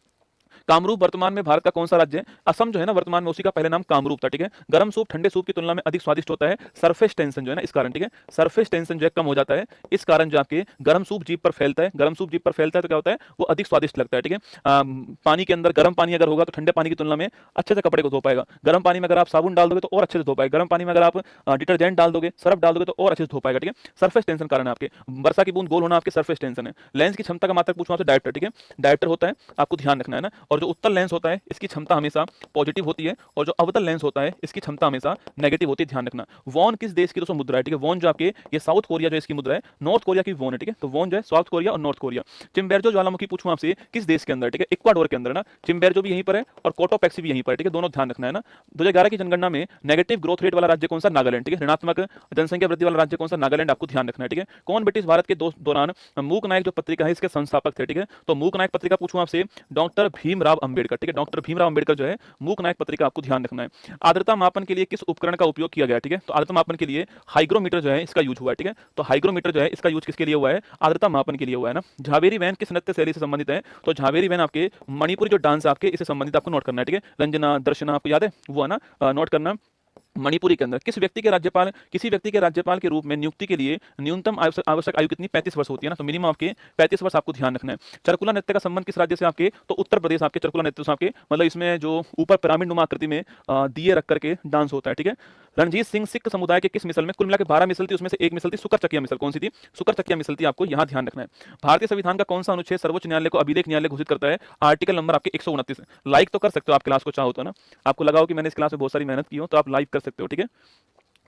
कामरूप वर्तमान में भारत का कौन सा राज्य है, असम जो है ना वर्तमान में, उसी का पहले नाम कामरूप था, ठीक है। गर्म सूप ठंडे सूप की तुलना में अधिक स्वादिष्ट होता है, सरफेस टेंशन जो है ना इस कारण, ठीक है। सरफेस टेंशन जो है कम हो जाता है, इस कारण जो आपके गर्म सूप जीभ पर फैलता है, गर्म सूप जीभ पर फैलता है तो क्या होता है वो अधिक स्वादिष्ट लगता है, ठीक है। पानी के अंदर गर्म पानी अगर होगा तो ठंडे पानी की तुलना में अच्छे से कपड़े को धो पाएगा। गर्म पानी में अगर आप साबुन डाल दोगे तो और अच्छे से धो पाएगा, गर्म पानी में अगर आप डिटर्जेंट डाल दोगे, सर्फ डाल दोगे तो और अच्छे से धो पाएगा, ठीक है। सरफेस टेंशन कारण है आपके, वर्षा की बूंद गोल होना आपके सरफेस टेंशन है। लेंस की क्षमता का मात्रक पूछूं आपसे, डायप्टर, ठीक है। डायप्टर होता है, आपको ध्यान रखना है ना। और जो उत्तल लेंस होता है इसकी क्षमता हमेशा पॉजिटिव होती है, और जो अवतल लेंस होता है इसकी क्षमता हमेशा नेगेटिव होती है, ध्यान रखना। वॉन किस देश की दोस्तों मुद्रा है, ठीक है, वॉन जो आपके ये साउथ कोरिया जो इसकी मुद्रा है, नॉर्थ कोरिया की वॉन है, ठीक है, तो वॉन जो है साउथ कोरिया और नॉर्थ कोरिया। चिम्बेरजो ज्वालामुखी पूछूं आपसे किस देश के अंदर, ठीक है, इक्वाडोर के अंदर ना, चिम्बेरजो भी यहीं पर है और कोटोपैक्सी भी यहीं पर है, ठीक है, दोनों ध्यान रखना है ना। 2011 की जनगणना में नेगेटिव ग्रोथ रेट वाला राज्य कौन सा, नागालैंड, ठीक है, ऋणात्मक जनसंख्या वृद्धि वाला राज्य कौन सा, नागालैंड, आपको ध्यान रखना है, ठीक है। कौन ब्रिटिश भारत के दौरान मूक नायक जो पत्रिका है इसके संस्थापक थे, ठीक है, तो मूक नायक पत्रिका पूछूं आपसे डॉक्टर भीमराव अंबेडकर, ठीक है, डॉक्टर भीमराव अंबेडकर जो है मूक नायक पत्रिका, आपको ध्यान रखना है। आर्द्रता मापन के लिए किस उपकरण का उपयोग किया गया, ठीक है, तो आर्द्रता मापन के लिए हाइग्रोमीटर जो है इसका यूज हुआ है, ठीक है, तो हाइग्रोमीटर जो है इसका यूज किसके लिए हुआ है, आर्द्रता मापन के लिए हुआ है ना। झावेरी वैन किस नृत्य शैली से संबंधित है, तो झावेरी वैन आपके मणिपुरी जो डांस आपके इससे संबंधित आपको नोट करना है, ठीक है, रंजना दर्शना आपको याद है वो है ना, नोट करना। मणिपुरी के अंदर किसी व्यक्ति के राज्यपाल के रूप में नियुक्ति के लिए न्यूनतम आवश्यक आयु कितनी, 35 वर्ष होती है ना, तो मिनिमम आपके 35 वर्ष आपको ध्यान रखना है। चरकुला नृत्य का संबंध किस राज्य से आपके, तो उत्तर प्रदेश, आपके चरकुला नृत्य से आपके मतलब इसमें जो ऊपर पिरामिड नुमा आकृति में दिए रख करके डांस होता है, ठीक है। रणजीत सिंह सिख समुदाय के किस मिसल में, कुल मिला के 12 मिसल थी, उसमें से एक मिसल थी सुकर चकिया मिसल, कौन सी थी, सुकर चकिया मिसल थी, आपको यहां ध्यान रखना है। भारतीय संविधान का कौन सा अनुच्छेद सर्वोच्च न्यायालय को अभिलेख न्यायालय घोषित करता है, आर्टिकल नंबर आपके 129। लाइक तो कर सकते हो आप क्लास को चाहो तो ना, आपको लगाओ कि मैंने इस क्लास में बहुत सारी मेहनत की हो तो आप लाइक कर सकते हो, ठीक है।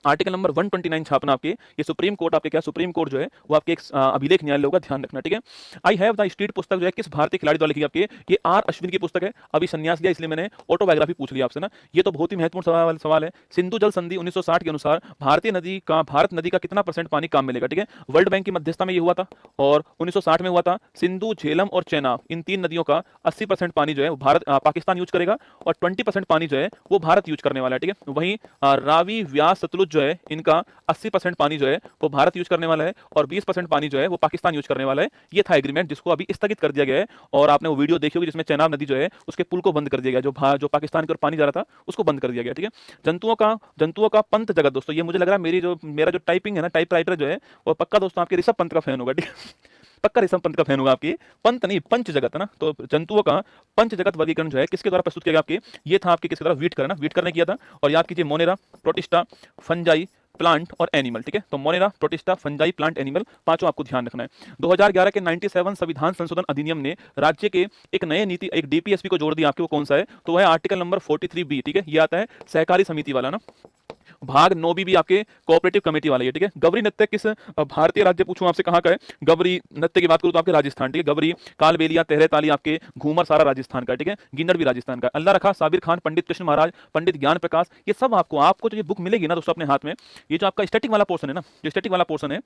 आर्टिकल नंबर 129 छापना आपके, ये सुप्रीम कोर्ट आपके क्या, सुप्रीम कोर्ट जो है वो आपके एक अभिलेख न्यायालय होगा, ध्यान रखना, ठीक है। आई हैव द स्ट्रीट पुस्तक जो है किस भारतीय खिलाड़ी द्वारा लिखी आपके, ये आर अश्विन की पुस्तक है, अभी संन्यास लिया इसलिए मैंने ऑटोबायोग्राफी पूछ लिया आपसे ना, ये तो बहुत ही महत्वपूर्ण सवाल है। सिंधु जल संधि 1960 के अनुसार भारत नदी का कितना % पानी काम मिलेगा, ठीक है, वर्ल्ड बैंक की मध्यस्थता में ये हुआ था और 1960 में हुआ था। सिंधु, झेलम और चेनाब इन 3 नदियों का 80% पानी जो है भारत पाकिस्तान यूज करेगा और 20% पानी जो है वो भारत यूज करने वाला है, ठीक है। वहीं रावी, व्यास, सतलुज जो है इनका 80% पानी जो है वो भारत यूज करने वाला है और 20% पानी जो है वो पाकिस्तान यूज करने वाला है। ये था एग्रीमेंट जिसको अभी स्थगित कर दिया गया है, और आपने वो वीडियो देखी होगी जिसमें चेनाब नदी जो है उसके पुल को बंद कर दिया गया, जो पाकिस्तान की ओर पानी जा रहा था उसको बंद कर दिया गया, ठीक है। जंतुओं का पंत जगत, दोस्तों ये मुझे लग रहा है मेरा जो टाइपिंग है ना, टाइप राइटर जो है वो पक्का दोस्तों आपके ऋषभ पंत का फैन होगा, ठीक है, पक्का ऋषभ पंत का फैन होगा आपकी, पंत नहीं पंच जगत है ना, तो जंतुओं का पंच जगत वर्गीकरण जो है किसके द्वारा प्रस्तुत किया गया आपके, ये था आपके किसके द्वारा, वीटकर ने किया था। और याद कीजिए मोनेरा, प्रोटिस्टा, फंजाई, प्लांट और एनिमल, ठीक है, तो Monera, protista, fungi, plant, animal, पांचों आपको ध्यान रखना है। 2011 के 97 संविधान संशोधन अधिनियम ने राज्य के एक नए नीति एक डीपीएसपी को जोड़ दिया, आपके वो कौन सा है, तो वह है आर्टिकल नंबर 43B, ठीक है, ये आता है सहकारी समिति वाला ना। भाग 9B भी आपके कोऑपरेटिव कमेटी वाला है, ठीक है। गवरी नृत्य किस भारतीय राज्य पूछूं आपसे कहां का है, गवरी नृत्य की बात करूं तो आपके राजस्थान, ठीक है, गवरी, कालबेलिया, तेहरे ताली आपके घूमर सारा राजस्थान का, ठीक है, गिन्नर भी राजस्थान का। अल्लाह रखा, साबिर खान, पंडित कृष्ण महाराज, पंडित ज्ञान प्रकाश, ये सब आपको जो ये बुक मिलेगी ना दोस्तों अपने हाथ में, ये जो आपका स्टैटिक वाला पोर्शन है ना, जो स्टैटिक वाला पोर्शन है,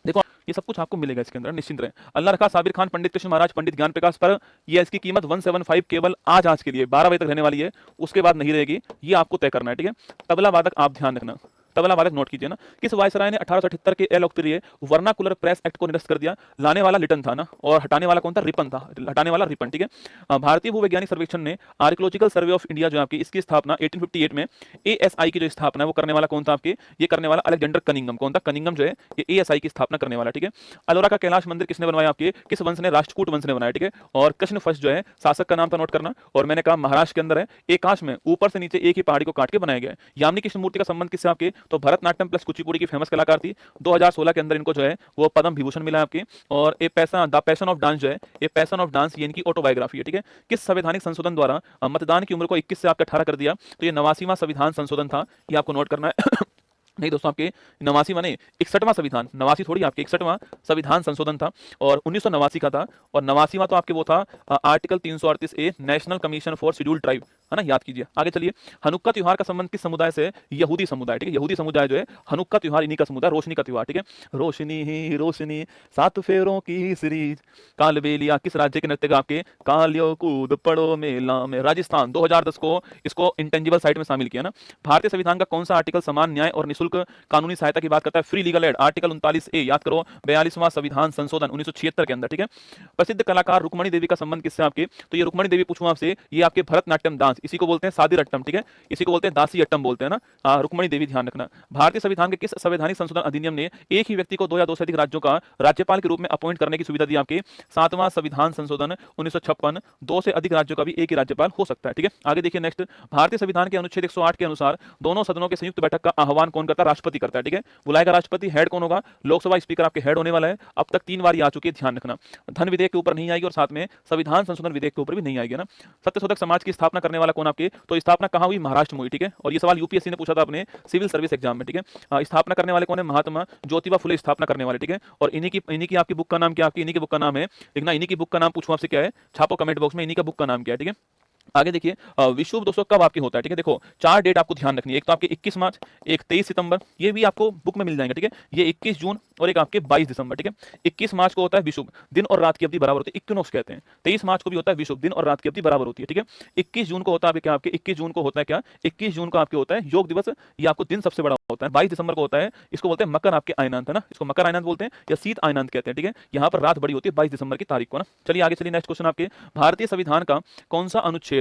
देखो ये सब कुछ आपको मिलेगा इसके अंदर, निश्चिंत रहे। अल्लाह रखा, साबिर खान, पंडित कृष्ण महाराज, पंडित ज्ञान प्रकाश पर ये इसकी कीमत 175 केवल आज के लिए 12 बजे तक रहने वाली है, उसके बाद नहीं रहेगी, ये आपको तय करना है, ठीक है। तबला वादक आप ध्यान रखना, तबला वादक नोट कीजिए ना, किस वायसराय ने 1878 के अलोकप्रिय वर्नाकुलर प्रेस एक्ट को निरस्त कर दिया, लाने वाला लिटन था ना, और हटाने वाला कौन था, रिपन था, हटाने वाला रिपन, ठीक है। भारतीय भूवैज्ञानिक सर्वेक्षण ने आर्कियोलॉजिकल सर्वे ऑफ इंडिया जो आपकी इसकी स्थापना 1858 में ASI की जो स्थापना है वो करने वाला कौन था आपके, ये करने वाला अलेक्जेंडर कनिंगम, कौन था, कनिंगम जो है ये ASI की स्थापना करने वाला, ठीक है। अलोरा का कैलाश मंदिर किसने बनवाया आपके, किस वंश ने, राष्ट्रकूट वंश ने बनाया, ठीक है। और कृष्ण फर्स्ट जो है शासक का नाम था, नोट करना, और मैंने कहा महाराष्ट्र के अंदर है, एकाश में ऊपर से नीचे एक ही पहाड़ी को काट के बनाया गया है। यामिनी कृष्णमूर्ति का संबंध किससे आपके, तो भरतनाट्यम प्लस कुचिपुड़ी की फेमस कलाकार थी, 2016 के अंदर इनको जो है वो पद्म विभूषण मिला आपके। और द पैशन ऑफ डांस जो है, ये पैशन ऑफ डांस ये इनकी ऑटोबायोग्राफी है, ठीक है। किस संवैधानिक संशोधन द्वारा मतदान की उम्र को 21 से आपका 18 कर दिया, तो ये 89वां संविधान संशोधन था, ये आपको नोट करना है। नहीं दोस्तों आपके 89 माने 61वां संविधान, 89 थोड़ी आपके 61वां संविधान संशोधन था और 1989 का था, और 89वां तो आपके वो था article 338A national commission for scheduled tribe, है ना, याद कीजिए। आगे चलिए, हनुक्का त्योहार का संबंध किस समुदाय से, यहूदी समुदाय, ठीक है, यहूदी समुदाय जो है हनुक्का त्योहार इन्हीं का समुदाय, रोशनी का त्योहार, ठीक है। रोशनी ही रोशनी 7 फेरों की सीरीज, कालबेलिया किस राज्य के नृत्य का आपके, कालियो कूद पड़ो मेला में, राजस्थान। 2010 को इसको इंटेंजिबल साइट में शामिल किया ना। भारतीय संविधान का कौन सा आर्टिकल समान न्याय और निःशुल्क कानूनी सहायता की बात करता है, free legal aid, article 39A, याद करो 42वां संविधान संशोधन 1976 के अंदर, ठीक है। प्रसिद्ध कलाकार रुक्मणी देवी का संबंध किससे आपके, तो ये रुक्मणी देवी पूछूं आपसे, ये आपके भरतनाट्यम डांस, इसी को बोलते हैं सादी रट्टम, ठीक है, इसी को बोलते हैं दासी अट्टम बोलते हैं ना, रुक्मणी देवी, ध्यान रखना। भारतीय संविधान के किस संवैधानिक संशोधन अधिनियम ने एक ही व्यक्ति को 2 या 2 से अधिक राज्यों का राज्यपाल के रूप में अपॉइंट करने की सुविधा दी आपके, 7वां संविधान संशोधन 1956, 2 से अधिक राज्यों का भी एक ही राज्यपाल हो सकता है, ठीक है। आगे देखिए नेक्स्ट, भारतीय संविधान के अनुच्छेद 108 के अनुसार दोनों सदनों के संयुक्त बैठक का आह्वान कौन करता है? राष्ट्रपति करता है, ठीक है, बुलाएगा राष्ट्रपति। हेड कौन होगा? लोकसभा स्पीकर आपके हेड होने वाला है। अब तक 3 बार आ चुकी है, ध्यान रखना। धन विधेयक के ऊपर नहीं आएगी और साथ में संविधान संशोधन विधेयक के ऊपर भी नहीं आएगी ना। सत्यशोधक समाज की स्थापना करने वाला कौन आपके? तो स्थापना कहां हुई? महाराष्ट्र में हुई, ठीक है। और ये सवाल यूपीएससी ने पूछा था अपने सिविल सर्विस एग्जाम में, ठीक है। स्थापना करने वाले कौन है? महात्मा ज्योतिबा फुले स्थापना करने वाले, ठीक है। और इन्हीं की आपकी बुक का नाम क्या? आपकी इन्हीं की बुक का नाम है, लिखना इन्हीं की बुक का नाम पूछूं आपसे क्या है, छापो कमेंट बॉक्स में, इन्हीं का बुक का नाम क्या है, ठीक है। आगे देखिए, विश्व दोस्तों कब आपके होता है, ठीक है। देखो 4 डेट आपको ध्यान रखनी है। एक तो आपके 21 मार्च, एक 23 सितंबर, ये भी आपको बुक में मिल जाएंगे, ठीक है। ये 21 जून और एक आपके 22 दिसंबर, ठीक है। 21 मार्च को होता है विषुव, दिन और रात की अवधि बराबर होती है, इक्विनॉक्स कहते हैं। 23 मार्च को भी होता है विषुव, दिन और रात की अवधि बराबर होती है, ठीक है। 21 जून को होता है क्या? आपके 21 जून को होता है क्या? 21 जून को आपके होता है योग दिवस, ये आपको दिन सबसे बड़ा होता है। 22 दिसंबर को होता है, इसको बोलते हैं मकर आपके आयनांत, है ना, इसको मकर आयनांत बोलते हैं या शीत आयनांत कहते हैं, ठीक है। यहाँ पर रात बड़ी होती है 22 दिसंबर की तारीख को ना। चलिए आगे चलिए, नेक्स्ट क्वेश्चन आपके, भारतीय संविधान का कौन सा अनुच्छेद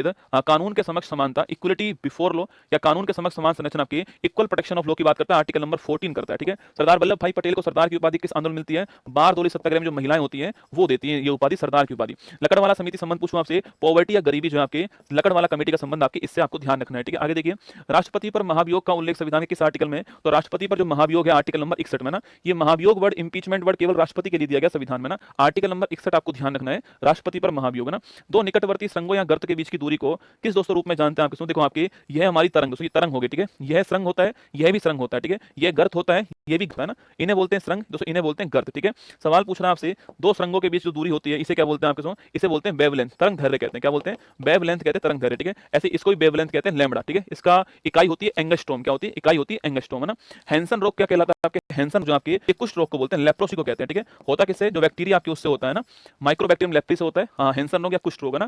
कानून के समक्ष समानता, इक्वलिटी बिफोर लॉ, या कानून के समक्ष समान संरक्षण आपकी इक्वल प्रोटेक्शन ऑफ लॉ की बात करता है? आर्टिकल नंबर 14 करता है, ठीक है। सरदार वल्लभ भाई पटेल को सरदार की उपाधि किस आंदोलन मिलती है? बारदोली सत्याग्रह में जो महिलाएं होती हैं वो देती हैं ये उपाधि, सरदार की उपाधि। लकड़वाला समिति संबंध पूछूं आपसे, पॉवर्टी या गरीबी जो आपके लकड़वाला कमेटी का संबंध आपके, इससे आपको ध्यान रखना है, ठीक है। आगे देखिए, राष्ट्रपति पर महाभियोग का उल्लेख संविधान के किस आर्टिकल में? तो राष्ट्रपति पर जो महाभियोग है आर्टिकल नंबर 61 में ना। ये महाभियोग वर्ड, इंपीचमेंट वर्ड केवल राष्ट्रपति के लिए दिया गया संविधान में ना। आर्टिकल नंबर 61 आपको ध्यान रखना है, राष्ट्रपति पर महाभियोग है ना। दो निकटवर्ती श्रृंगों या गर्त के बीच की दूरी को किस दोस्तों रूप में जानते हैं आप? देखो आपकी यह हमारी तरंग, ये तरंग होगी, ठीक है। यह श्रृंग होता है, यह भी श्रृंग होता है, ठीक है। यह गर्त होता है, यह भी गर्त है ना। इन्हें बोलते हैं श्रृंग दोस्तों, इन्हें बोलते हैं गर्त, ठीक है। सवाल पूछ रहा है आपसे, दो श्रृंगों के बीच जो दूरी होती है इसे क्या बोलते हैं आपके? इसे बोलते हैं वेवलेंथ, तरंग दैर्घ्य कहते हैं। क्या बोलते हैं? वेवलेंथ कहते हैं, तरंग दैर्घ्य, ठीक है। ऐसे इसको भी वेवलेंथ कहते हैं, लैम्बडा, ठीक है। इसका इकाई होती है एंगस्ट्रॉम। क्या होती है? इकाई होती है एंगस्ट्रॉम, है ना। हैंसन रोग क्या कहलाता है आपके? हैंसन जो आपके कुष्ठ रोग को बोलते हैं, लेप्रोसी को कहते हैं, ठीक है। होता किससे? जो बैक्टीरिया आपके उससे होता है ना, माइक्रोबैक्टीरियम लेप्री से होता है। हाँ, हैंसन रोग या कुष्ठ रोग है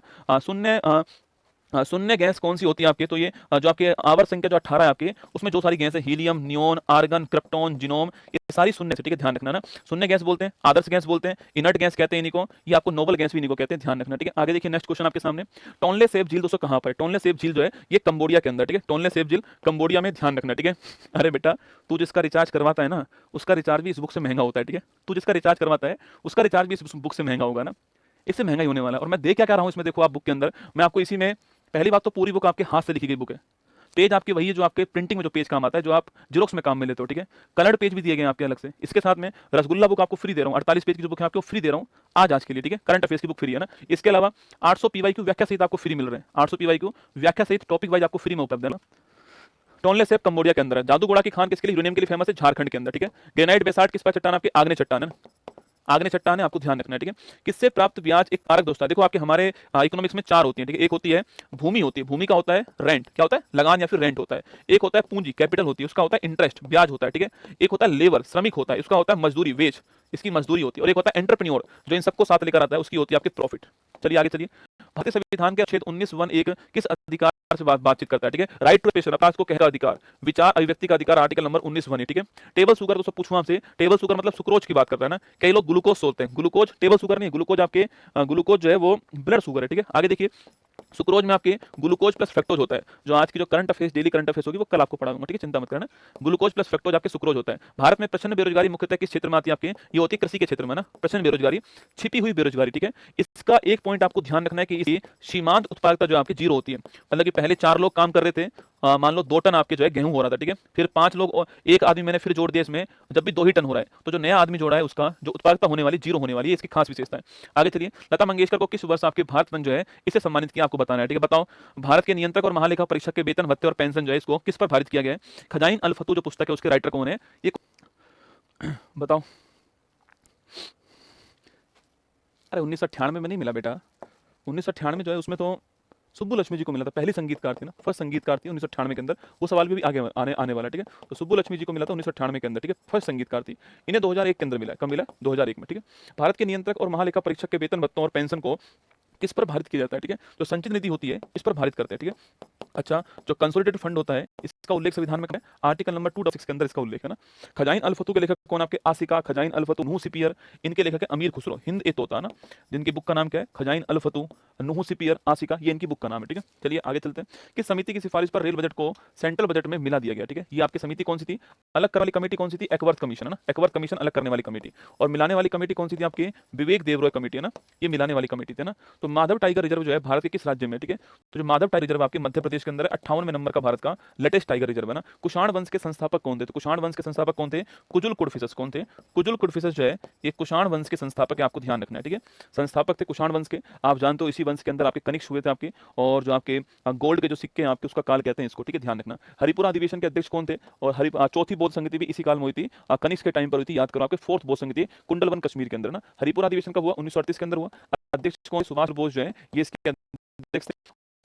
ना। शून्य गैस कौन सी होती है आपके? तो ये जो आपके आवर्त संख्या जो 18 है आपके, उसमें जो सारी गैस है, helium, neon, argon, krypton, xenon, ये सारी शून्य से, ठीक है, ध्यान रखना ना। शून्य गैस बोलते हैं, आदर्श गैस बोलते हैं, इनर्ट गैस कहते हैं इन्हीं को, ये आपको नोबल गैस भी इन्हीं को कहते हैं, ध्यान रखना, ठीक है। आगे देखिए, नेक्स्ट क्वेश्चन आपके सामने, टोनले सैप झील दोस्तों कहां पर है? टोनले सैप झील जो है ये कंबोडिया के अंदर, ठीक है। टोनले सैप झील कंबोडिया में, ध्यान रखना, ठीक है। अरे बेटा, तू जिसका रिचार्ज करवाता है ना, उसका रिचार्ज भी इस बुक से महंगा होता है, ठीक है। तू जिसका रिचार्ज करवाता है उसका रिचार्ज भी इस बुक से महंगा होगा ना, इससे महंगा ही होने वाला है। और मैं देख क्या कह रहा हूं इसमें, देखो आप बुक के अंदर, मैं आपको इसी में, पहली बात तो पूरी बुक आपके हाथ से लिखी गई बुक है। पेज आपके वही है जो आपके प्रिंटिंग में जो पेज काम आता है, जो आप जेरोक्स में काम में लेते हो, ठीक है। कलर्ड पेज भी दिए गए हैं आपके अलग से। इसके साथ में रसगुल्ला बुक आपको फ्री दे रहा हूं, 48 पेज की जो बुक है आपको फ्री दे रहा हूं आज के लिए, ठीक है। करंट अफेयर्स की बुक फ्री है ना। इसके अलावा 800 पीवाईक्यू व्याख्या सहित आपको फ्री मिल रहे हैं, 800 पीवाईक्यू व्याख्या सहित टॉपिक वाइज आपको फ्री में उपलब्ध है ना। टोनले सैप कंबोडिया के अंदर है। जादूगोड़ा की खान किसके लिए? यूरेनियम के लिए फेमस है, झारखंड के अंदर, ठीक है। ग्रेनाइट बेसाल्ट किस पर चट्टान आपके? आग्नेय चट्टान है ना, आग्नेय चट्टान है, आपको ध्यान रखना है, ठीक है। किससे प्राप्त ब्याज एक कारक दोस्त है? देखो आपके हमारे इकोनॉमिक्स में 4 होती है, ठीक है। एक होती है भूमि, होती है भूमि का होता है रेंट, क्या होता है? लगान या फिर रेंट होता है। एक होता है पूंजी, कैपिटल होती है, उसका होता है इंटरेस्ट, ब्याज होता है, ठीक है। एक होता है लेबर, श्रमिक होता है, उसका होता है मजदूरी, वेज, इसकी मजदूरी होती है। और एक होता है एंटरप्रेन्योर, जो इन सबको साथ लेकर आता है, उसकी होती है आपकी प्रॉफिट। चलिए आगे चलिए, भारतीय संविधान के अनुच्छेद 19(1)(1) किस अधिकार से बातचीत करता है? ठीक है, राइट टू एजुकेशन, अवकाश को कहने का अधिकार, विचार अभिव्यक्ति का अधिकार, आर्टिकल नंबर 19(1)(1), ठीक है। टेबल शुगर, तो सब पूछूं आपसे, टेबल शुगर मतलब सुक्रोज की बात करता है ना। कई लोग ग्लूकोज सोचते हैं, ग्लूकोज टेबल शुगर नहीं, ग्लूकोज आपके ग्लूकोज जो है वो ब्लड शुगर है, ठीक है। आगे देखिए, सुक्रोज में आपके ग्लूकोज प्लस फ्रक्टोज होता है, जो आज की जो current affairs, daily current affairs होगी वो कल आपको पढ़ा दूंगा, ठीक है, चिंता मत करना। ग्लूकोज प्लस फ्रक्टोज आपके सुक्रोज होता है। भारत में प्रचंड बेरोजगारी मुख्यतः किस क्षेत्र में आती है आपके? ये होती है कृषि के क्षेत्र में ना, प्रचंड बेरोजगारी, छिपी हुई बेरोजगारी, ठीक है। इसका एक पॉइंट आपको ध्यान रखना है कि इसी सीमांत उत्पादकता जो आपकी 0 होती है, मतलब कि पहले 4 लोग काम कर रहे थे, मान लो 2 टन आपके जो है गेहूं हो रहा था, ठीक है, फिर 5 लोग और एक आदमी मैंने फिर जोड़ दिया इसमें, जब भी 2 ही टन हो रहा है, तो जो नया आदमी जोड़ा है उसका जो उत्पादकता होने वाली 0 होने वाली है, इसकी खास विशेषता है। आगे चलिए, लता मंगेशकर को किस वर्ष आपके भारत रत्न जो है इसे सम्मानित किया, आपको बताना है, ठीक है। बताओ, भारत के नियंत्रक और महालेखा परीक्षक के वेतन भत्ते और पेंशन जो है इसको किस पर भारित किया गया है? खजाइन अल फतू जो पुस्तक है उसके राइटर कौन है? ये बताओ। अरे 1998 में नहीं मिला बेटा, 1998 में जो है उसमें तो सुब्बू लक्ष्मी जी को मिला था, पहली संगीतकार थी ना, फर्स्ट संगीतकार थी 1998 के अंदर। वो सवाल भी आगे आने वाला, ठीक है। तो सुब्बू लक्ष्मी जी को मिला था 1998 के अंदर, ठीक है, फर्स्ट संगीतकार थी। इन्हें 2001 के अंदर मिला, कब मिला? 2001 में, ठीक है। भारत के नियंत्रक और महालेखा परीक्षक के वेतन भत्तों और पेंशन को किस पर भारित किया जाता है? ठीक है, जो संचित निधि होती है इस पर भारित करते हैं, ठीक है। अच्छा, जो कंसोलिडेटेड फंड होता है इसका उल्लेख संविधान में है, आर्टिकल नंबर 206 के अंदर इसका उल्लेख है ना। खजाइन अल फतू के लेखक कौन आपके? आसिका, खजाइन अल फतू, नूह सिपियर, इनके लेखक है अमीर खुसरो, हिंद ए तोता ना, जिनकी बुक का नाम क्या है? खजाइन अल फतू, नूह सिपियर, आसिका, ये इनकी बुक का नाम है, ठीक है। चलिए आगे चलते हैं। किस समिति की सिफारिश पर रेल बजट को सेंट्रल बजट में मिला दिया गया? ठीक है, ये आपकी समिति कौन सी थी? अलग करने वाली कमेटी कौन सी थी? एकवर्थ कमीशन है ना, एकवर्थ कमीशन अलग करने वाली कमेटी। और मिलाने वाली कमेटी कौन सी थी आपकी? विवेक देवरॉय कमेटी है ना, ये मिलाने वाली कमेटी थी ना। तो माधव टाइगर रिजर्व जो है भारत के किस राज्य में, ठीक है। तो जो माधव टाइगर रिजर्व आपके मध्य प्रदेश के अंदर 58वें नंबर का भारत का लेटेस्ट टाइगर रिजर्व है ना। कुषाण वंश के संस्थापक कौन थे, तो कुषाण वंश के संस्थापक कौन थे, कुजुल कुडफिसस कौन थे, कुजुल कुडफिसस जो है ये कुषाण वंश के संस्थापक है, आपको ध्यान रखना है, ठीक है। संस्थापक थे कुषाण वंश के, आप जानते हो इसी वंश के अंदर आपके कनिष्क हुए थे आपके, और जो आपके गोल्ड के जो सिक्के हैं आपके उसका काल कहते हैं इसको, ठीक है, ध्यान रखना। हरिपुरा अधिवेशन के अध्यक्ष कौन थे, और चौथी बौद्ध संगति भी इसी काल में हुई थी, कनिष्क के टाइम पर हुई थी, याद करो आपके फोर्थ बौद्ध संगति कुंडलवन कश्मीर के अंदर ना। हरिपुरा अधिवेशन कब हुआ, 1938 के अंदर हुआ। अध्यक्ष कौन, सुभाष बोस जो है ये इसके अध्यक्ष थे।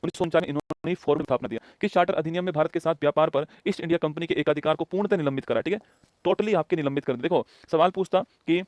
1949 इन्होंने फॉर्म स्थापना दिया। किस चार्टर अधिनियम में भारत के साथ व्यापार पर ईस्ट इंडिया कंपनी के एकाधिकार को पूर्णतः निलंबित करा, ठीक है, टोटली आपके निलंबित कर दिया। देखो सवाल पूछता कि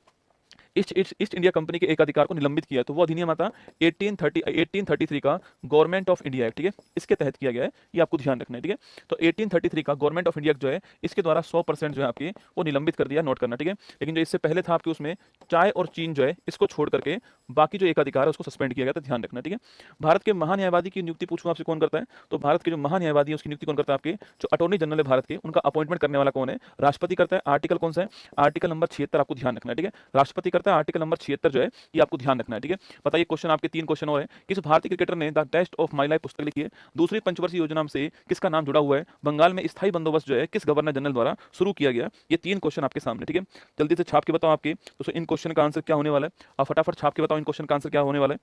ईस्ट इंडिया कंपनी के एक अधिकार को निलंबित किया, तो वो अधिनियम आता 1833 का गवर्नमेंट ऑफ इंडिया एक्ट, ठीक है, इसके तहत किया गया है, ये आपको ध्यान रखना है, ठीक है। तो 1833 का गवर्नमेंट ऑफ इंडिया जो है इसके द्वारा 100% जो है आपके वो निलंबित कर दिया, नोट करना, ठीक है। लेकिन जो इससे पहले था आपके उसमें चाय और चीन जो है इसको छोड़ करके बाकी जो एक अधिकार है उसको सस्पेंड किया गया था, ध्यान रखना, ठीक है। भारत के महान्यायवादी की नियुक्ति पूछूं आपसे कौन करता है, तो भारत के जो महान्यायवादी है उसकी नियुक्ति कौन करता है, आपके जो अटॉर्नी जनरल है भारत के उनका अपॉइंटमेंट करने वाला कौन है, राष्ट्रपति करता है। आर्टिकल कौन सा है, आर्टिकल नंबर 76 आपको ध्यान रखना है, ठीक है, राष्ट्रपति करता है। आर्टिकल नंबर 76 जो है ये आपको ध्यान रखना है, ठीक है। बताइए क्वेश्चन आपके 3 क्वेश्चन और है। किस भारतीय क्रिकेटर ने the test of my life पुस्तक लिखी है, दूसरी पंचवर्षीय योजना से किसका नाम जुड़ा हुआ है, बंगाल में स्थायी बंदोबस्त जो है किस गवर्नर जनरल द्वारा शुरू किया गया। ये 3 क्वेश्चन आपके सामने, ठीक है। जल्दी से छाप के बताओ आपके दोस्तों इन क्वेश्चन का आंसर क्या होने वाला है, आप फटाफट छाप के बताओ इन क्वेश्चन का आंसर क्या होने वाला है,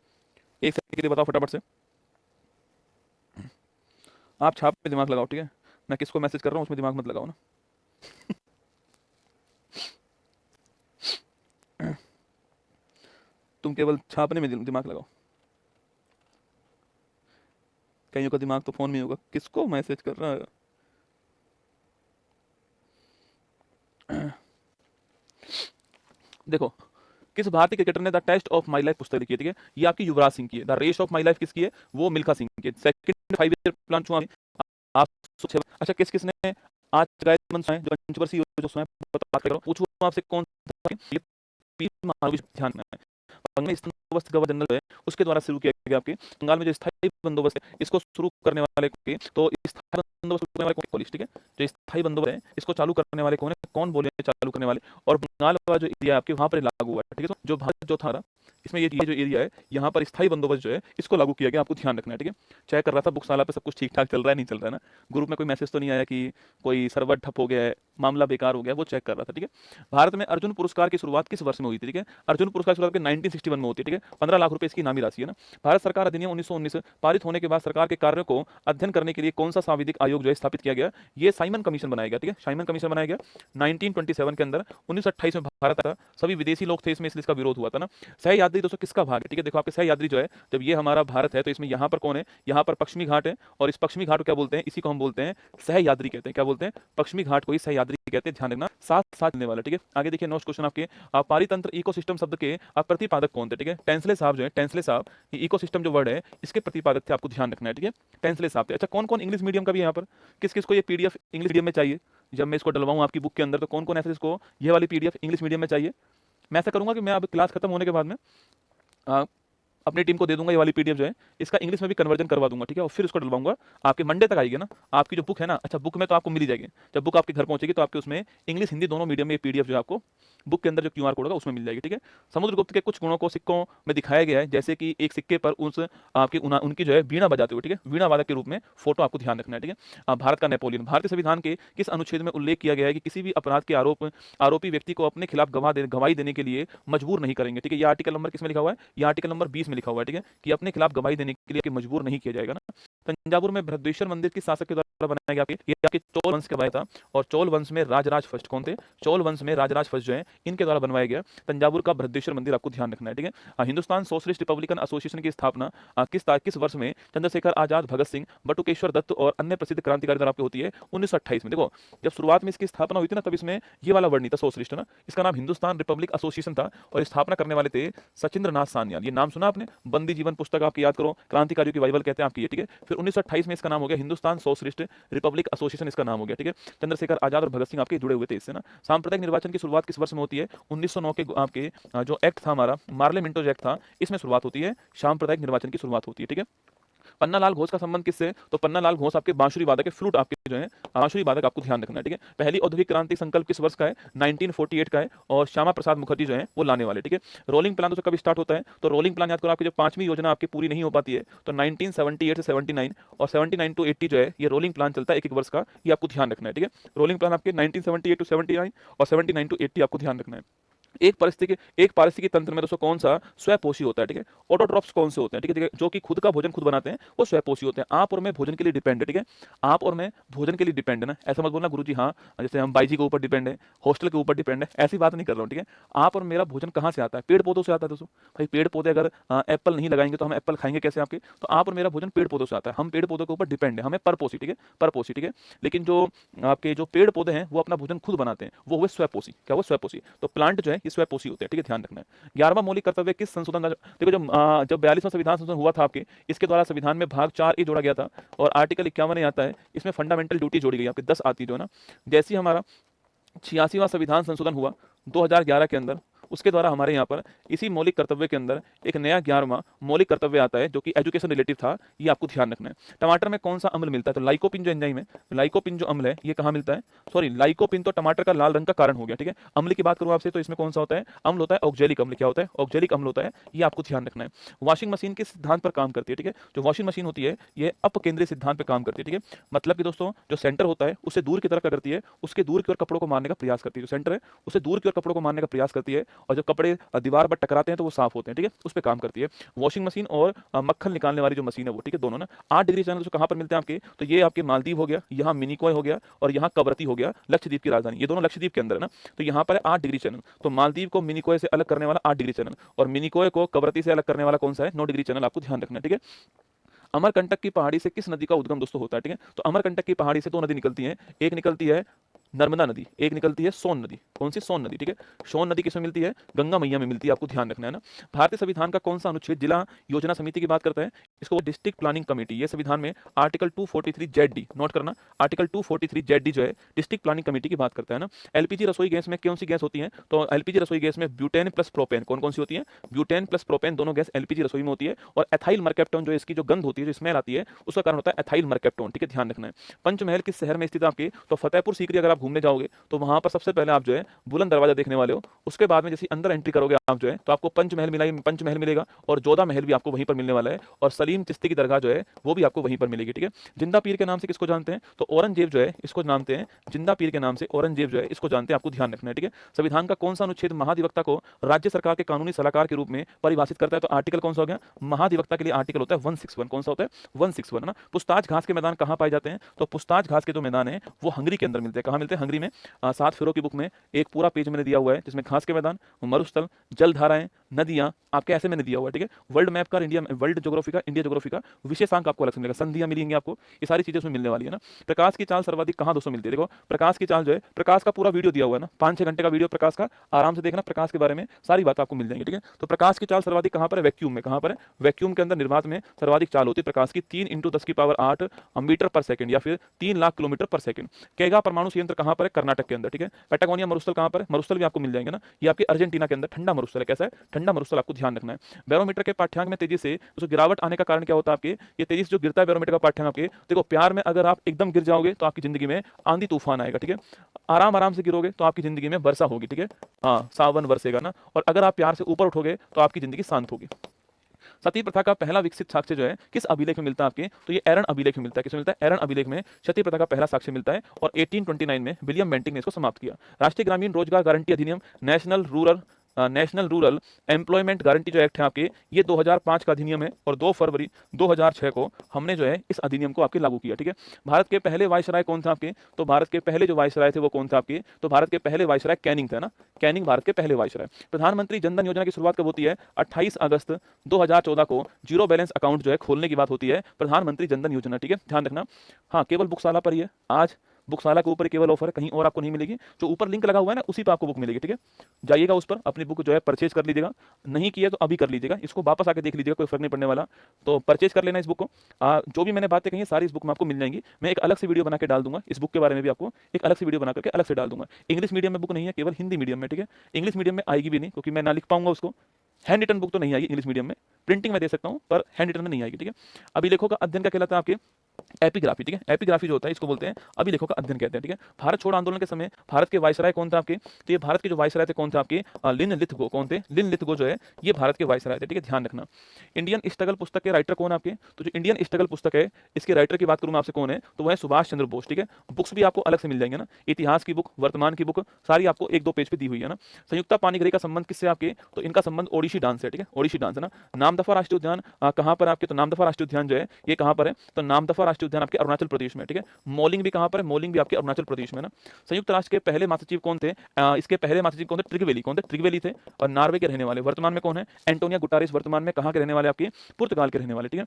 एक सेकंड के लिए बताओ फटाफट से, आप छाप पे दिमाग लगाओ, ठीक है। मैं किसको मैसेज कर रहा हूँ उसमें दिमाग मत लगाओ ना। तुम केवल छापने में दिमाग लगाओ, कईयों का दिमाग तो फोन में होगा, किसको मैसेज कर रहा है। देखो किस भारतीय क्रिकेटर ने the test of my life पुस्तक लिखी है, ठीक है, ये आपकी युवराज सिंह की है। The race of my life किसकी है, वो मिल्खा सिंह की है। सेकंड 5 ईयर प्लान छुआ आप अच्छा किस किसने आज गाइडलाइंस जो पंचवर्षीय जो स्वयं बात कर रहा हूं पूछूं आपसे कौन सा, ये पी महानवी ध्यान में है। बंगाल में स्थायी बंदोबस्त गवर्नर जनरल है उसके द्वारा शुरू किया गया, आपके बंगाल में जो स्थायी बंदोबस्त है इसको शुरू करने वाले के, तो स्थायी बंदोबस्त करने वाले कौन, ठीक है, जो स्थायी बंदोबस्त है इसको चालू करने वाले कौन है, कौन बोले चालू करने वाले, और बंगाल का जो एरिया आपके वहां पर लागू हुआ है, ठीक है। तो जो भारत जो था इसमें ये जो एरिया है यहाँ पर स्थायी बंदोबस्त जो है इसको लागू किया गया, आपको ध्यान रखना है, ठीक है। चेक कर रहा था बुकशाला पे सब कुछ ठीक ठाक चल रहा है नहीं चल रहा है ना, ग्रुप में कोई मैसेज तो नहीं आया कि कोई सर्वर ठप हो गया है, मामला बेकार हो गया, वो चेक कर रहा था, ठीक है। भारत में अर्जुन पुरस्कार की शुरुआत किस वर्ष में हुई थी, ठीक है, अर्जुन पुरस्कार की शुरुआत 1961 में होती है, ठीक है। 15 लाख रुपए इसकी इनामी राशि है ना। भारत सरकार अधिनियम 1919 पारित होने के बाद सरकार के कार्यों को अध्ययन करने के लिए कौन सा सांविधिक आयोग जो है स्थापित किया गया, ये साइमन कमीशन बनाया गया, ठीक है, साइमन कमीशन बनाया गया 1927 के अंदर। 1928 में भारत आया, सभी विदेशी लोग थे इसमें इसलिए इसका विरोध हुआ था ना। सहयाद्री दोस्तों किसका भाग है, ठीक है, देखो आपके सहयाद्री जो है जब ये हमारा भारत है तो इसमें यहाँ पर कौन है, यहाँ पर पश्चिमी घाट है, और इस पश्चिमी घाट को क्या बोलते हैं, इसी को हम बोलते हैं सहयाद्री कहते हैं, क्या बोलते हैं, पश्चिमी घाट को ही सहयाद्री कहते हैं, ध्यान रखना, साथ साथ चलने वाला, ठीक है। आगे देखिए नेक्स्ट क्वेश्चन आपके पारितंत्र इकोसिस्टम शब्द के प्रतिपादक कौन थे, ठीक है, टेंसले साहब जो है, टेंसले साहब, ये इकोसिस्टम जो वर्ड है इसके प्रतिपादक थे, आपको ध्यान रखना है, ठीक है, टेंसले साहब थे। अच्छा कौन कौन इंग्लिश मीडियम का भी यहाँ पर, किस किस को ये पीडीएफ इंग्लिश मीडियम में चाहिए, जब मैं इसको डलवाऊं आपकी बुक के अंदर, तो कौन कौन ऐसे इसको ये वाली पीडीएफ इंग्लिश मीडियम में चाहिए। मैं ऐसा करूंगा कि मैं अब क्लास खत्म होने के बाद में अपनी टीम को दे दूंगा ये वाली पीडीएफ जो है इसका इंग्लिश में भी कन्वर्जन करवा दूंगा, ठीक है, और फिर उसको डलवाऊंगा आपके मंडे तक आएगी ना आपकी जो बुक है ना। अच्छा बुक में तो आपको मिल ही जाएगी, जब बुक आपके घर पहुंचेगी तो आपके उसमें इंग्लिश हिंदी दोनों मीडियम में पीडीएफ जो आपको बुक के अंदर जो क्यूआर कोड होगा उसमें मिल जाएगी, ठीक है। समुद्रगुप्त के कुछ गुणों को सिक्कों में दिखाया गया है, जैसे कि एक सिक्के पर उस आपकी उनकी जो है वीणा बजाते हुए, ठीक है, वीणा वादक के रूप में फोटो आपको ध्यान रखना है, ठीक है। भारत का नेपोलियन, भारतीय संविधान के किस अनुच्छेद में उल्लेख किया गया है कि किसी भी अपराध के आरोपी व्यक्ति को अपने खिलाफ गवाही देने के लिए मजबूर नहीं करेंगे, ठीक है। ये आर्टिकल नंबर किसमें लिखा हुआ है, ये आर्टिकल नंबर 20 में लिखा हुआ है, ठीक है, कि अपने खिलाफ गवाही देने के लिए मजबूर नहीं किया जाएगा ना। तंजावुर में बृहदेश्वर मंदिर किस शासक के द्वारा बनाया गया, ये आपके चोल वंश के बनाया था, और चोल वंश में राजराज फर्स्ट कौन थे, चोल वंश में राजराज फर्स्ट जो है इनके द्वारा बनवाया गया तंजावुर का बृहदेश्वर मंदिर, आपको ध्यान रखना है, ठीक है। हिंदुस्तान सोशलिस्ट रिपब्लिकन एसोसिएशन की स्थापना किस वर्ष में चंद्रशेखर आजाद, भगत सिंह, बटुकेश्वर दत्त और अन्य प्रसिद्ध क्रांतिकारी द्वारा होती है 1928 में। देखो जब शुरुआत में इसकी स्थापना हुई थी ना तब इसमें ये वाला वर्ड नहीं था सोशलिस्ट ना, इसका नाम हिंदुस्तान रिपब्लिक एसोसिएशन था, और स्थापना करने वाले थे सचिंद्र नाथ सान्याल। ये नाम सुना आपने, बंदी जीवन पुस्तक आपकी याद करो, क्रांतिकारियों की बाइबल कहते हैं आपकी, ठीक है। फिर 1928 में इसका नाम हो गया हिंदुस्तान सोशलिस्ट रिपब्लिक एसोसिएशन, इसका नाम हो गया, ठीक है। चंद्रशेखर आजाद और भगत सिंह आपके जुड़े हुए थे इससे ना। सांप्रदायिक निर्वाचन की शुरुआत किस वर्ष में होती है, 1909 के आपके जो एक्ट था हमारा मार्ले मिंटो एक्ट था, इसमें शुरुआत होती है, सांप्रदायिक निर्वाचन की शुरुआत होती है, ठीक है। पन्नालाल घोष का संबंध किससे है? तो पन्नालाल घोष आपके बांसुरी वादक है, फ्लूट आपके जो है बांसुरी वादक, आपको ध्यान रखना है, ठीक है। पहली औद्योगिक क्रांति संकल्प किस वर्ष का है? 1948 का है, और श्यामा प्रसाद मुखर्जी जो है वो लाने वाले, ठीक है। रोलिंग प्लान तो कब स्टार्ट होता है? तो रोलिंग प्लान याद करो, आपकी जो 5वीं योजना आपकी पूरी नहीं हो पाती है तो 1978 से 79 और 79 टू 80 जो है ये रोलिंग प्लान चलता है एक एक वर्ष का, ये आपको ध्यान रखना है, ठीक है। रोलिंग प्लान आपके 1978 टू 79 और 79 टू 80 आपको ध्यान रखना है। एक पारिस्थितिकी तंत्र में दोस्तों कौन सा स्वयपोषी होता है, ठीक है। ऑटोट्रॉफ्स कौन से होते हैं, ठीक है, जो कि खुद का भोजन खुद बनाते हैं, वो स्वयपोषी होते हैं। आप और मैं भोजन के लिए डिपेंड है, ठीक है। आप और मैं भोजन के लिए डिपेंड है ना, ऐसा मत बोलना गुरुजी हाँ जैसे हम बाईजी के ऊपर डिपेंड है, हॉस्टल के ऊपर डिपेंड है, ऐसी बात नहीं कर रहा हूँ, ठीक है। आप और मेरा भोजन कहाँ से आता है? पेड़ पौधों से आता है दोस्तों। भाई पेड़ पौधे अगर एप्पल नहीं लगाएंगे तो हम एप्पल खाएंगे कैसे आपके? तो आप और मेरा भोजन पेड़ पौधों से आता है, हम पेड़ पौधों के ऊपर डिपेंड है, हमें परपोषी, ठीक है, परपोषी, ठीक है। लेकिन जो आपके जो पेड़ पौधे हैं वो अपना भोजन खुद बनाते हैं, वो हुए स्वयपोषी। क्या वो स्वयपोषी? तो प्लांट जो है ये स्वयपोषी होते हैं, ठीक है, ध्यान रखना है। 11वां मौलिक कर्तव्य किस संशोधन का? देखो जब 42वां संविधान संशोधन हुआ था आपके, इसके द्वारा संविधान में भाग 4 जोड़ा गया था और आर्टिकल 51 आता है, इसमें फंडामेंटल ड्यूटी जोड़ी गई, आपके 10 आती है जो है ना। जैसे ही हमारा 86वां संविधान संशोधन हुआ 2011 के अंदर, उसके द्वारा हमारे यहाँ पर इसी मौलिक कर्तव्य के अंदर एक नया 11वां मौलिक कर्तव्य आता है जो कि एजुकेशन रिलेटिव था, ये आपको ध्यान रखना है। टमाटर में कौन सा अम्ल मिलता है? तो लाइकोपिन जो एंजाइम है, लाइकोपिन जो अम्ल है ये कहाँ मिलता है? सॉरी, लाइकोपिन तो टमाटर का लाल रंग का कारण हो गया, ठीक है। अम्ल की बात करूँ आपसे तो इसमें कौन सा होता है? अम्ल होता है ऑक्जेलिक अम्ल। क्या होता है? ऑक्जेलिक अम्ल होता है, ये आपको ध्यान रखना है। वॉशिंग मशीन किस सिद्धांत पर काम करती है, ठीक है। जो वॉशिंग मशीन होती है ये अपकेंद्रीय सिद्धांत पर काम करती है, ठीक है। मतलब कि दोस्तों जो सेंटर होता है उससे दूर की तरफ क्या करती है? उसके दूर की ओर कपड़ों को मारने का प्रयास करती है। जो सेंटर है उससे दूर की ओर कपड़ों को मारने का प्रयास करती है, और जब कपड़े दीवार पर टकराते हैं तो वो साफ होते हैं, ठीक है, उस पर काम करती है वॉशिंग मशीन। और मक्खन निकालने वाली जो मशीन है वो, ठीक है, दोनों ना। 8 डिग्री चैनल कहाँ पर मिलते हैं आपके? तो ये आपके मालदीव हो गया, यहाँ मिनिकॉय हो गया, और यहाँ कवरती हो गया, लक्षद्वीप की राजधानी, ये दोनों लक्षद्वीप के अंदर है ना। तो यहाँ पर है 8 डिग्री चैनल। तो मालदीव को मिनिकॉय से अलग करने वाला 8 डिग्री चैनल, और मिनिकॉय को कवरती से अलग करने वाला कौन सा है? 9 डिग्री चैनल, आपको ध्यान रखना है, ठीक है। अमरकंटक की पहाड़ी से किस नदी का उद्गम दोस्तों होता है, ठीक है। तो अमरकंटक की पहाड़ी से 2 नदी निकलती हैं, एक निकलती है नर्मदा नदी, एक निकलती है सोन नदी। कौन सी? सोन नदी, ठीक है। सोन नदी किसमें मिलती है? गंगा मैया में मिलती है, आपको ध्यान रखना है ना। भारतीय संविधान का कौन सा अनुच्छेद जिला योजना समिति की बात करता है? इसको डिस्ट्रिक्ट प्लानिंग कमेटी, ये संविधान में आर्टिकल 243 जेड, नोट करना, आर्टिकल 243 जेड जो है डिस्ट्रिक्ट प्लानिंग कमेटी की बात करता है ना। एलपीजी रसोई गैस में कौन सी गैस होती है? तो एलपीजी रसोई गैस में ब्यूटेन प्लस प्रोपेन, कौन कौन सी होती है? ब्यूटेन प्लस प्रोपेन दोनों गैस एलपीजी रसोई में होती है। और एथाइल मर्केप्टोन जो इसकी जो गंध होती है, जो स्मेल आती है, उसका कारण होता है एथाइल मर्केप्टोन, ठीक है, ध्यान रखना है। पंचमहल किस शहर में स्थित है आपके? तो फतेहपुर सीकरी अगर आप घूमने जाओगे तो वहां पर सबसे पहले आप जो है बुलंद दरवाजा देखने वाले हो, उसके बाद में जैसे अंदर एंट्री करोगे आप जो है तो आपको पंचमहल मिलेगा, और जोधा महल भी आपको वहीं पर मिलने वाला है, और सलीम चिश्ती की दरगाह जो है वो भी आपको वहीं पर मिलेगी, ठीक है। जिंदा पीर के नाम से किसको जानते हैं? तो औरंगजेब जो है इसको जानते हैं, जिंदा पीर के नाम से औरंगजेब जो है इसको जानते हैं, आपको ध्यान रखना है, ठीक है। संविधान का कौन सा अनुच्छेद महाधिवक्ता को राज्य सरकार के कानूनी सलाहकार के रूप में परिभाषित करता है? तो आर्टिकल कौन सा हो गया? महाधिवक्ता के लिए आर्टिकल होता है 161। कौन सा होता है? 161 ना। पुछताछ घास के मैदान कहाँ पाए जाते हैं? तो पुछताछ घास के जो मैदान है वो हंगरी के अंदर मिलते हैं। कहाँ मिलते हैं? हंगरी में। 7 फेरों की बुक में एक पूरा पेज मैंने दिया हुआ है जिसमें घास के मैदान, मरुस्थल, जलधाराएं, नदियां आपके ऐसे मैंने दिया हुआ है, ठीक है। वर्ल्ड मैप का, इंडिया वर्ल्ड ज्योग्राफी का, इंडिया ज्योग्राफी का विशेषांक आपको अलग से मिलेगा, संधियां मिलेंगी आपको, ये सारी चीजें उसमें मिलने वाली है ना। प्रकाश की चाल सर्वाधिक कहां दोस्तों मिलती है? देखो प्रकाश की चाल जो है, प्रकाश का पूरा वीडियो दिया हुआ है ना, 5-6 घंटे का वीडियो प्रकाश का, आराम से देखना, प्रकाश के बारे में सारी बात आपको मिल जाएगी, ठीक है। तो प्रकाश की चाल सर्वाधिक कहां पर है? वैक्यूम में। कहां पर है? वैक्यूम के अंदर, निर्वात में सर्वाधिक चाल होती है प्रकाश की 3 × 10⁸ मीटर पर सेकंड, या फिर 3 लाख किलोमीटर पर सेकंड। केगा परमाणु संयंत्र कहां पर है? कर्नाटक के अंदर, ठीक है। पैटागोनिया मरुस्थल कहां पर है? मरुस्थल भी आपको मिल जाएंगे ना, ये आपके अर्जेंटीना के अंदर ठंडा मरुस्थल है। कैसा है? ठंडा मरुस्थल, आपको ध्यान रखना है। बैरोमीटर के पाठ्यांक में तेजी से गिरावट आने का कारण क्या होता है आपके? ये तेजी से जो गिरता है बैरोमीटर का पाठ्यांक आपके, देखो प्यार में अगर आप एकदम गिर जाओगे तो आपकी जिंदगी में आंधी तूफान आएगा, ठीक है। आराम आराम से गिरोगे तो आपकी जिंदगी में वर्षा होगी, ठीक है, हाँ सावन बरसेगा ना। और अगर आप प्यार से ऊपर उठोगे तो आपकी जिंदगी शांत होगी। सती प्रथा का पहला विकसित साक्ष्य जो है किस अभिलेख में मिलता है आपके? तो ये एरन अभिलेख में मिलता है। किस में मिलता है? एरन अभिलेख में सती प्रथा का पहला साक्ष्य मिलता है, और 1829 में विलियम बेंटिंग ने इसको समाप्त किया। राष्ट्रीय ग्रामीण रोजगार गारंटी अधिनियम, नेशनल रूरल एम्प्लॉयमेंट गारंटी जो एक्ट है आपके, ये 2005 का अधिनियम है, और 2 फरवरी 2006 को हमने जो है इस अधिनियम को आपके लागू किया, ठीक है। भारत के पहले वायसराय कौन था आपके? तो भारत के पहले जो वायसराय थे वो कौन था आपके? तो भारत के पहले वायसराय कैनिंग थे ना, कैनिंग भारत के पहले वायसराय। प्रधानमंत्री जनधन योजना की शुरुआत कब होती है? 28 अगस्त 2014 को जीरो बैलेंस अकाउंट जो है खोलने की बात होती है, प्रधानमंत्री जनधन योजना, ठीक है, ध्यान रखना। हाँ, केवल बुकशाला पर ही है आज, बुकशाला के ऊपर केवल ऑफर है, कहीं और आपको नहीं मिलेगी। जो ऊपर लिंक लगा हुआ है ना उसी पर आपको बुक मिलेगी, ठीक है। जाइएगा उस पर, अपनी बुक जो है परचेज कर लीजिएगा, नहीं किया तो अभी कर लीजिएगा, इसको वापस आके देख लीजिएगा, कोई फर्क नहीं पड़ने वाला। तो परचेज कर लेना इस बुक को। जो भी मैंने बातें कही सारी इस बुक में आपको मिल जाएंगी। मैं एक अलग से वीडियो बना के डाल दूंगा इस बुक के बारे में भी, आपको एक अलग से वीडियो बना करके अलग से डाल दूंगा। इंग्लिश मीडियम में बुक नहीं है, केवल हिंदी मीडियम में, ठीक है। इंग्लिश मीडियम में आएगी भी नहीं क्योंकि मैं ना लिख पाऊंगा उसको, हैंड रिटन बुक तो नहीं आएगी इंग्लिश मीडियम में, प्रिंटिंग में दे सकता हूँ पर हैंड रिटन में नहीं आएगी, ठीक है। अभिलेखों का अध्ययन क्या कहलाता है आपके, एपिग्राफी, ठीक है। एपिग्राफी जो होता है इसको बोलते हैं अभिलेखों का अध्ययन कहते हैं, ठीक है। भारत छोड़ आंदोलन के समय भारत के वायसराय कौन था आपके, तो ये भारत के जो वायसराय थे कौन थे आपके, लिन लिथगो, कौन थे, लिन लिथगो जो है ये भारत के वायसराय थे, ठीक है, ध्यान रखना। इंडियन स्ट्रगल पुस्तक के राइटर कौन आपके, तो जो इंडियन स्ट्रगल पुस्तक है इसके राइटर की बात करूं मैं आपसे कौन है, तो वह है सुभाष चंद्र बोस, ठीक है। बुक्स भी आपको अलग से मिल जाएंगे ना, इतिहास की बुक, वर्तमान की बुक, सारी आपको एक दो पेज पे दी हुई है ना। संयुक्ता पाणिग्रही का संबंध किससे आपके, तो इनका संबंध ओडिसी डांस है, ठीक है, ओडिसी डांस है ना। नामदफा राष्ट्रीय उद्यान कहाँ पर आपके, तो नामदफा राष्ट्रीय उद्यान जो है ये कहाँ पर है, तो नामदफा राष्ट्रीय उद्यान आपके अरुणाचल प्रदेश में, ठीक है। मॉलिंग भी कहाँ पर है, मॉलिंग भी आपके अरुणाचल प्रदेश में ना। संयुक्त राष्ट्र के पहले महासचिव कौन थे, इसके पहले महासचिव कौन थे, ट्रिगवेली, कौन थे, ट्रिगवेली थे, और नॉर्वे के रहने वाले। वर्तमान में कौन है, एंटोनियो गुटारेस, वर्तमान में कहाँ के रहने वाले आपके, पुर्तगाल के रहने वाले, ठीक है।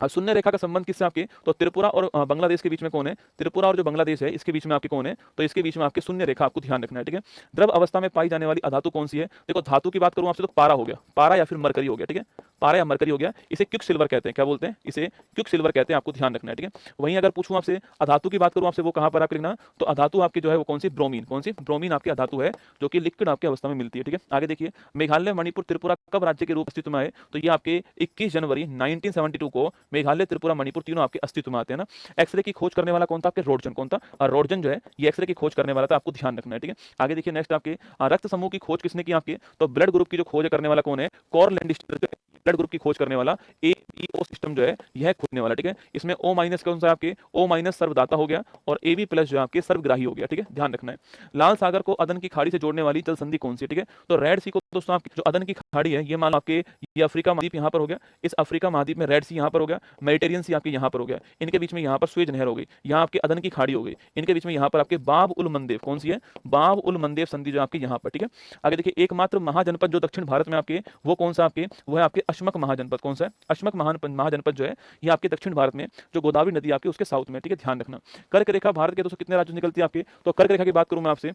शून्य रेखा का संबंध किससे आपके, तो त्रिपुरा और बांग्लादेश के बीच में कौन है, त्रिपुरा और जो बांग्लादेश है इसके बीच में आपके कौन है, तो इसके बीच में आपके शून्य रेखा, आपको ध्यान रखना है, ठीक है। द्रव अवस्था में पाई जाने वाली अधातु कौन सी है, देखो धातु की बात करूं आपसे तो पारा हो गया, पारा या फिर मरकरी हो गया, ठीक है, पारा या मरकरी हो गया, इसे क्विक सिल्वर कहते हैं, क्या बोलते हैं, इसे क्विक सिल्वर कहते हैं, आपको ध्यान रखना है, ठीक है। वहीं अगर पूछूं आपसे अधातु की बात करूं आपसे, वो कहां पर आपके लिखना, तो अधातु आपकी जो है वो कौन सी, ब्रोमीन, कौन सी, ब्रोमीन आपकी अधातु है जो कि लिक्विड आपकी अवस्था में मिलती है, ठीक है। आगे देखिए, मेघालय, मणिपुर, त्रिपुरा कब राज्य के रूप अस्तित्व में आए, तो ये आपके 21 जनवरी 1972 को मेघालय, त्रिपुरा, मणिपुर तीनों आपके अस्तित्व में आते हैं ना। एक्सरे की खोज करने वाला कौन था आपके, रोडजन, कौन था, और रोडजन जो है ये एक्सरे की खोज करने वाला था, आपको ध्यान रखना है, ठीक है। आगे देखिए नेक्स्ट आपके रक्त समूह की खोज किसने की आपके, तो ब्लड ग्रुप की जो खोज करने वाला कौन है, कॉर्लैंडिस्टर, ब्लड ग्रुप की खोज करने वाला एबीओ सिस्टम जो है यह खोजने वाला, ठीक है। इसमें O माइनस कौन सा आपके, O माइनस सर्वदाता हो गया और AB प्लस जो है आपके सर्वग्राही हो गया, ठीक है, ध्यान रखना है। लाल सागर को अदन की खाड़ी से जोड़ने वाली जल संधि कौन सी, ठीक है, तो रेड सी को दोस्तों आपकी जो अदन की खाड़ी है ये मान लो आपके ये अफ्रीका महाद्वीप यहाँ पर हो गया, इस अफ्रीका महाद्वीप में रेड सी यहाँ पर हो गया, मेडिटेरियन सी आपके यहाँ पर हो गया, इनके बीच में यहाँ पर स्वेज नहर हो गई, यहाँ आपके अदन की खाड़ी हो गई, इनके बीच में यहाँ पर आपके बाब उल मंदेव, कौन सी है, बाब उल मंदेव संधि जो आपके यहाँ पर, ठीक है। आगे देखिए एकमात्र महाजनपद जो दक्षिण भारत में आपके वो कौन सा आपके, वो है आपके अशमक महाजनपद, कौन सा है, अशमक महाजनपद जो है ये आपके दक्षिण भारत में जो गोदावरी नदी आपके उसके साउथ में, ठीक है, ध्यान रखना। कर्क रेखा भारत के दोस्तों कितने राज्यों से निकलती है आपके, तो कर्क रेखा की बात करूं मैं आपसे,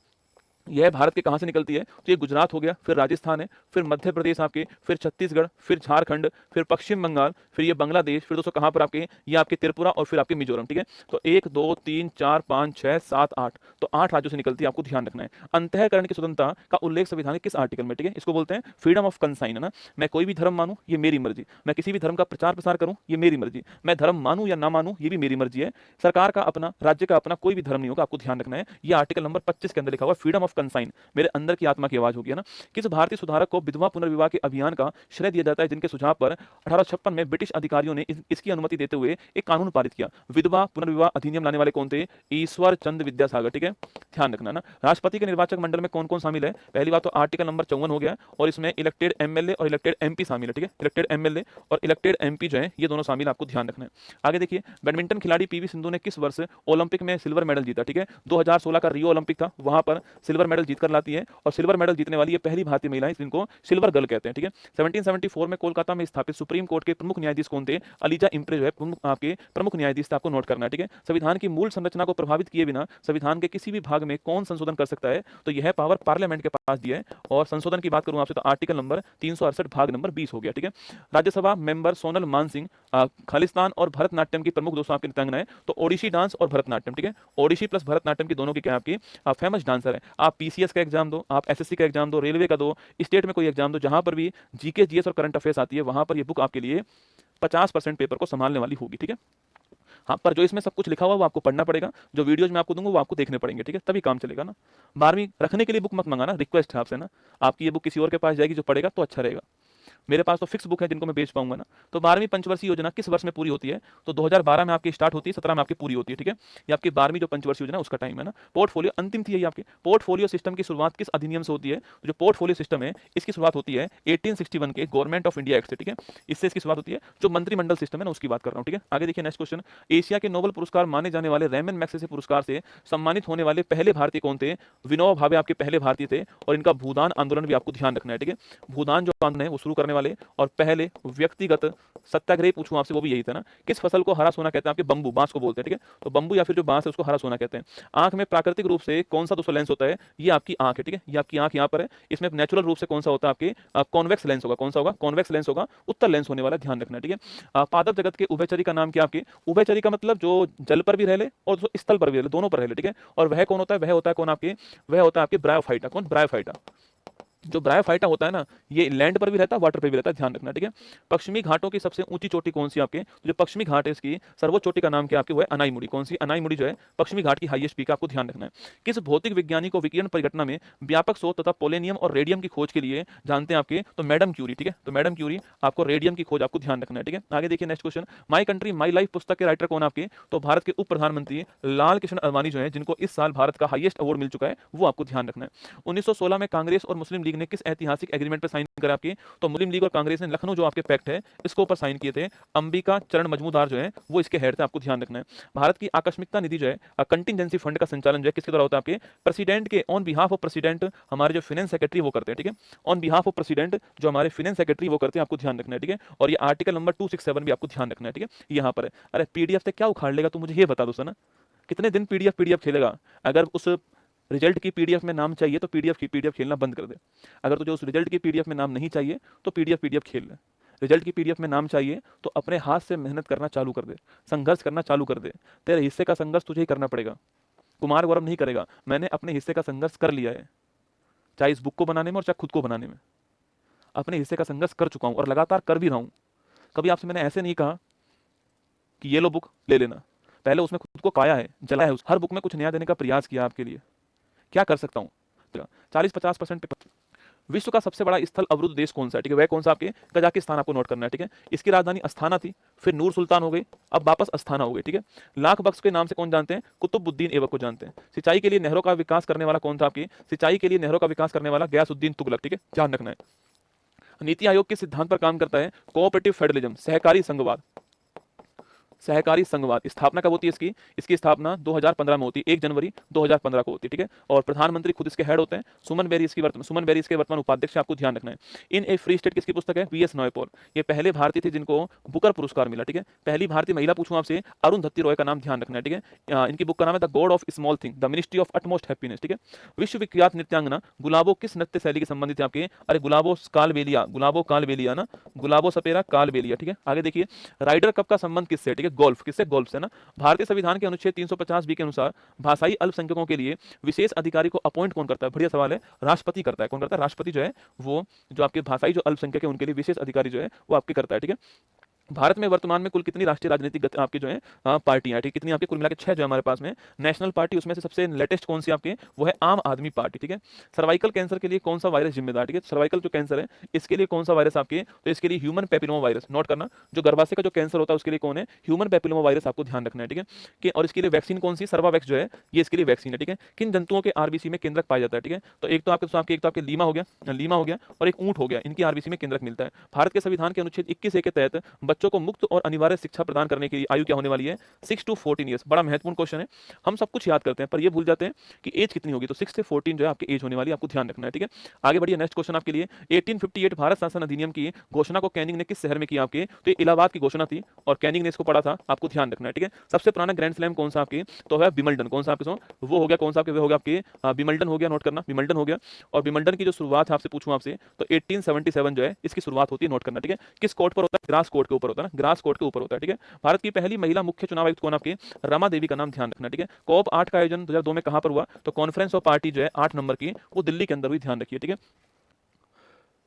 यह भारत के कहां से निकलती है, तो ये गुजरात हो गया, फिर राजस्थान है, फिर मध्य प्रदेश आपके, फिर छत्तीसगढ़, फिर झारखंड, फिर पश्चिम बंगाल, फिर ये बांग्लादेश, फिर दोस्तों कहां पर आपके ये आपके त्रिपुरा और फिर आपके मिजोरम, ठीक है। तो 1 2 3 4 5 6 7 8, तो 8 राज्यों से निकलती है, आपको ध्यान रखना है। अंतःकरण की स्वतंत्रता का उल्लेख संविधान के किस आर्टिकल में, ठीक है, इसको बोलते हैं फ्रीडम ऑफ कंसाइन, है ना। मैं कोई भी धर्म मानूं ये मेरी मर्जी, मैं किसी भी धर्म का प्रचार प्रसार करूं ये मेरी मर्जी, मैं धर्म मानूं या ना मानूं ये भी मेरी मर्जी है, सरकार का अपना, राज्य का अपना कोई भी धर्म नहीं होगा, आपको ध्यान रखना है। ये आर्टिकल नंबर 25 के अंदर लिखा हुआ फ्रीडम ऑफ कंसाइन, मेरे अंदर की आत्मा की आवाज होगी, है ना। किस भारतीय सुधारक को विधवा पुनर्विवाह के अभियान का श्रेय दिया जाता है, जिनके सुझाव पर 1856 में ब्रिटिश अधिकारियों ने इसकी अनुमति देते हुए एक कानून पारित किया। विधवा पुनर्विवाह अधिनियम लाने वाले कौन थे, ईश्वर चंद्र विद्यासागर, ठीक है, ध्यान रखना ना। राष्ट्रपति के निर्वाचक मंडल में कौन कौन शामिल है, पहली बात तो आर्टिकल नंबर 54 हो गया और इसमें इलेक्टेड एमएलए और इलेक्टेड एमपी शामिल है, ठीक है, इलेक्टेड एमएलए और इलेक्टेड एमपी जो है ये दोनों शामिल, आपको ध्यान रखना है। आगे देखिए बैडमिंटन खिलाड़ी पीवी सिंधु ने किस वर्ष ओलंपिक में सिल्वर मेडल जीता, ठीक है, 2016 का रियो ओलंपिक था, वहां पर सिल्वर मेडल जीतकर लाती है और सिल्वर मेडल जीतने वाली ये पहली भारतीय महिला है, जिनको सिल्वर गर्ल कहते हैं, ठीक है। 1774 में कोलकाता में स्थापित सुप्रीम कोर्ट के प्रमुख न्यायाधीश कौन थे, अलीजा इम्प्रे जो है आपके प्रमुख न्यायाधीश थे, आपको नोट करना है, ठीक है। संविधान की मूल संरचना को प्रभावित किए बिना संविधान के किसी भी भाग में कौन संशोधन कर सकता है, तो यह पावर पार्लियामेंट के पास दिया है। और संशोधन की बात करूं आपसे तो आर्टिकल नंबर 368 भाग नंबर 20 हो गया, ठीक है। राज्यसभा मेंबर सोनल मानसिंह खालिस्तान और भरतनाट्यम की प्रमुख दोस्तों आपके नृत्यांगना है, तो ओडिसी डांस और भरतनाट्यम, ठीक है, ओडिसी प्लस भरतनाट्यम की दोनों की क्या आपकी फेमस डांसर है। आप पीसीएस का एग्जाम दो, आप एसएससी का एग्जाम दो, रेलवे का दो, स्टेट में कोई एग्जाम दो, जहां पर भी जीके जीएस और करंट अफेयर्स आती है वहां पर ये बुक आपके लिए 50% पेपर को संभालने वाली होगी, ठीक है। हाँ, पर जो इसमें सब कुछ लिखा हुआ वो आपको पढ़ना पड़ेगा, जो वीडियोज मैं आपको दूंगा वो आपको देखने पड़ेंगे, ठीक है, तभी काम चलेगा ना। 12वीं रखने के लिए बुक मत मंगाना, रिक्वेस्ट है आपसे ना, आपकी ये बुक किसी और के पास जाएगी जो पढ़ेगा तो अच्छा रहेगा। मेरे पास तो फिक्स बुक है जिनको मैं बेच पाऊंगा ना। तो 12वीं पंचवर्षीय योजना किस वर्ष में पूरी होती है, तो 2012 में आपकी स्टार्ट होती है, 17 में आपकी पूरी होती है, ठीक है। ये आपकी 12वीं जो पंचवर्षीय योजना उसका टाइम है ना। पोर्टफोलियो अंतिम थी, ये आपके पोर्टफोलियो सिस्टम की शुरुआत किस अधिनियम से होती है, तो जो पोर्टफोलियो सिस्टम है इसकी शुरुआत होती है 1861 के गवर्नमेंट ऑफ इंडिया एक्ट से, ठीक है, इससे इसकी शुरुआत होती है, जो मंत्रिमंडल सिस्टम है ना उसकी बात कर रहा हूँ, ठीक है। आगे देखिए नेक्स्ट क्वेश्चन, एशिया के नोबेल पुरस्कार माने जाने वाले रेमन मैग्सेसे पुरस्कार से सम्मानित होने वाले पहले भारतीय कौन थे, विनोबा भावे आपके पहले भारतीय थे और इनका भूदान आंदोलन भी आपको ध्यान रखना है, ठीक है। भूदान जो आंदोलन है वो शुरू करने वाले और पहले व्यक्तिगत सत्याग्रही पूछूं आपसे वो भी यही था ना। किस फसल को हरा सोना कहते हैं, आपके बंबू, बांस को बोलते हैं, ठीक है, तो बंबू या फिर जो बांस है उसको हरा सोना कहते हैं। आंख में प्राकृतिक रूप से कौन सा दोस्तों लेंस होता है, ये आपकी आंख है, ठीक है, ये आपकी आंख यहाँ पर है, इसमें नेचुरल रूप से कौन सा होता है आपके कॉन्वेक्स लेंस होगा, कौन सा होगा, कॉन्वेक्स लेंस होगा, उत्तर लेंस होने वाला, ध्यान रखना, ठीक है। पादप जगत के उभयचरी का नाम क्या आपके, उभयचरी का मतलब जो जल पर भी रह ले और स्थल पर भी रह ले, दोनों पर रह ले, ठीक है, और वह कौन होता है, वह होता है कौन आपके, वह होता है आपके ब्रायोफाइटा, कौन, ब्रायोफाइटा, जो ब्रायोफाइटा होता है ना, ये लैंड पर भी रहता है, वाटर पर भी रहता है, ध्यान रखना, ठीक है। पश्चिमी घाटों की सबसे ऊंची चोटी कौन सी आपके, तो जो पश्चिमी घाट है इसकी सर्वोच्च चोटी का नाम क्या आपके, वो है अनाईमुड़ी। कौन सी, अनाईमुड़ी जो है पश्चिमी घाट की हाईएस्ट पीक, आपको ध्यान रखना है। किस भौतिक विज्ञानी को विकिरण परिघटना में व्यापक शोध तथा पोलेनियम और रेडियम की खोज के लिए जानते हैं आपके, तो मैडम क्यूरी, ठीक है। तो मैडम क्यूरी आपको रेडियम की खोज आपको ध्यान रखना है, ठीक है। आगे देखिए next question, my country my life पुस्तक के राइटर कौन आपके, तो भारत के उप प्रधानमंत्री लाल कृष्ण आडवाणी जो है, जिनको इस साल भारत का हाईएस्ट अवार्ड मिल चुका है, वो आपको ध्यान रखना है। 1916 में कांग्रेस और मुस्लिम लीग ने किस ऐतिहासिक एग्रीमेंट पर साइन करा आपके, तो मुस्लिम लीग और कांग्रेस ने लखनऊ जो आपके पैक्ट है इसको ऊपर साइन किए थे। अंबिका चरण मजमूदार जो है वो इसके हेड थे, आपको ध्यान रखना है। भारत की आकस्मिकता निधि जो है कंटिजेंसी फंड का संचालन जो है किसके द्वारा होता है आपके, प्रेसिडेंट के ऑन बिहाफ ऑफ प्रेसिडेंट हमारे जो फाइनेंस सेक्रेटरी वो करते हैं, ठीक है। ऑन बिहाफ ऑफ प्रेसिडेंट जो हमारे फाइनेंस सेक्रेटरी वो करते हैं, आपको ध्यान रखना है, ठीक है। और ये आर्टिकल नंबर 267 भी आपको ध्यान रखना है, ठीक है। यहाँ पर है, अरे पीडीएफ से क्या उखाड़ लेगा, तो मुझे ये बता दो सर ना, कितने दिन पीडीएफ पीडीएफ खेलेगा। अगर उस रिजल्ट की पीडीएफ में नाम चाहिए तो पीडीएफ की पीडीएफ खेलना बंद कर दे। अगर तुझे उस रिजल्ट की पीडीएफ में नाम नहीं चाहिए तो पीडीएफ पीडीएफ खेल ले। रिजल्ट की पीडीएफ में नाम चाहिए तो अपने हाथ से मेहनत करना चालू कर दे, संघर्ष करना चालू कर दे। तेरे हिस्से का संघर्ष तुझे ही करना पड़ेगा, कुमार गौरव नहीं करेगा। मैंने अपने हिस्से का संघर्ष कर लिया है, चाहे इस बुक को बनाने में और चाहे खुद को बनाने में। अपने हिस्से का संघर्ष कर चुका हूं और लगातार कर भी रहा हूं। कभी आपसे मैंने ऐसे नहीं कहा कि ये लो बुक ले लेना, पहले उसमें खुद को पाया है, जला है, हर बुक में कुछ नया देने का प्रयास किया आपके लिए। क्या कर सकता हूँ, 40-50% पे। विश्व का सबसे बड़ा स्थल अवरुद्ध देश कौन सा है, ठीक है, वह कौन सा आपके, कजाकिस्तान, आपको नोट करना है, ठीक है। इसकी राजधानी अस्थाना थी, फिर नूर सुल्तान हो गई, अब वापस अस्थाना हो गई, ठीक है। लाख बख्श के नाम से कौन जानते हैं, कुतुबुद्दीन ऐबक को जानते हैं। सिंचाई के लिए नहरों का विकास करने वाला कौन था आपकी, सिंचाई के लिए नहरों का विकास करने वाला गयासुद्दीन तुगलक, ठीक है, ध्यान रखना है। नीति आयोग के सिद्धांत पर काम करता है, कोऑपरेटिव फेडरलिज्म, सहकारी संघवाद, सहकारी संघवाद। स्थापना कब होती है इसकी, इसकी स्थापना 2015 में होती है, 1 जनवरी 2015 को होती है, ठीक है। और प्रधानमंत्री खुद इसके हेड होते हैं। सुमन बेरी इसकी वर्तमान उपाध्यक्ष, आपको ध्यान रखना है। इन ए फ्री स्टेट किसकी पुस्तक है, वीएस नॉयपॉल। ये पहले भारतीय थे जिनको बुकर पुरस्कार मिला, ठीक है। पहली भारतीय महिला पूछूं आपसे, अरुंधति रॉय का नाम ध्यान रखना है, ठीक है। इनकी बुक का नाम है the God of small thing, the ministry of utmost happiness, ठीक है। विश्वविख्यात नृत्यांगना गुलाबो किस नृत्य शैली के संबंधित है आपके, अरे गुलाबो कालबेलिया, गुलाबो कालबेलिया ना, गुलाबो सपेरा कालबेलिया, ठीक है। आगे देखिए, राइडर कप का संबंध किससे, ठीक है, गोल्फ, किससे, गोल्फ से ना। भारतीय संविधान के अनुच्छेद 350 बी के अनुसार भाषाई अल्पसंख्यकों के लिए विशेष अधिकारी को अपॉइंट कौन करता है, बढ़िया सवाल है, राष्ट्रपति करता है। कौन करता है, राष्ट्रपति जो है वो, जो आपके भाषाई जो अल्पसंख्यक है उनके लिए विशेष अधिकारी जो है वो आपके करता है, ठीक है। भारत में वर्तमान में कुल कितनी राष्ट्रीय राजनीतिक आपकी जो है पार्टियां, ठीक, कितनी आपके, कुल मिला के 6 जो हमारे पास में। नेशनल पार्टी, उसमें से सबसे लेटेस्ट कौन सी आपके, वो है आम आदमी पार्टी, ठीक है। सर्वाइकल कैंसर के लिए कौन सा वायरस जिम्मेदार, ठीक है, सर्वाइकल जो कैंसर है इसके लिए कौन सा वायरस आपके, तो इसके लिए ह्यूमन पेपिलोमा वायरस, नोट करना। जो गर्भाशय का जो कैंसर होता है उसके लिए कौन है, ह्यूमन पेपिलोमा वायरस, आपको ध्यान रखना है, ठीक है। कि और इसके लिए वैक्सीन कौन सी, सर्वावैक्स जो है ये इसके लिए वैक्सीन है, ठीक है। किन जंतुओं के आरबीसी में केंद्रक पाया जाता है, ठीक है। तो एक तो आपके लीमा हो गया और एक ऊंट हो गया, इनकी आरबीसी में केंद्रक मिलता है। भारत के संविधान के अनुच्छेद 21 के तहत बच्चों को मुक्त और अनिवार्य शिक्षा प्रदान करने की आयु क्या होने वाली है, 6 to 14 ईयर्स। बड़ा महत्वपूर्ण क्वेश्चन है, हम सब कुछ याद करते हैं पर ये भूल जाते हैं कि एज कितनी होगी, तो 6 से 14 जो है आपकी एज होने वाली है, आपको ध्यान रखना है, ठीक है। आगे बढ़िए, नेक्स्ट क्वेश्चन आपके लिए, 1858 भारत शासन अधिनियम की घोषणा को कैनिंग ने किस शहर में किया आपके, तो ये इलाहाबाद की घोषणा थी और कैनिंग ने इसको पढ़ा था, आपको ध्यान रखना है, ठीक है। सबसे पुराना ग्रैंड स्लैम कौन सा आपके, तो है विमल्डन। कौन सा आपके, वो हो गया, कौन सा आपके, वो हो गया आपके विमल्डन हो गया, नोट करना, विमल्डन हो गया। और विमल्डन की जो शुरुआत है आपसे पूछूं आपसे, तो 1877 जो है इसकी शुरुआत होती है, नोट करना, ठीक है। किस कोर्ट पर होता है, ग्रास कोर्ट के ऊपर होता है ना, ग्रास कोर्ट के ऊपर होता है, ठीक है। भारत की पहली महिला मुख्य चुनाव आयुक्त कौन आपके, रमा देवी का नाम ध्यान रखना, ठीक है। कॉप 8 का आयोजन 2002 में कहां पर हुआ, तो कॉन्फ्रेंस ऑफ पार्टी जो है 8 नंबर की, वो दिल्ली के अंदर हुई, ध्यान रखिए, ठीक है।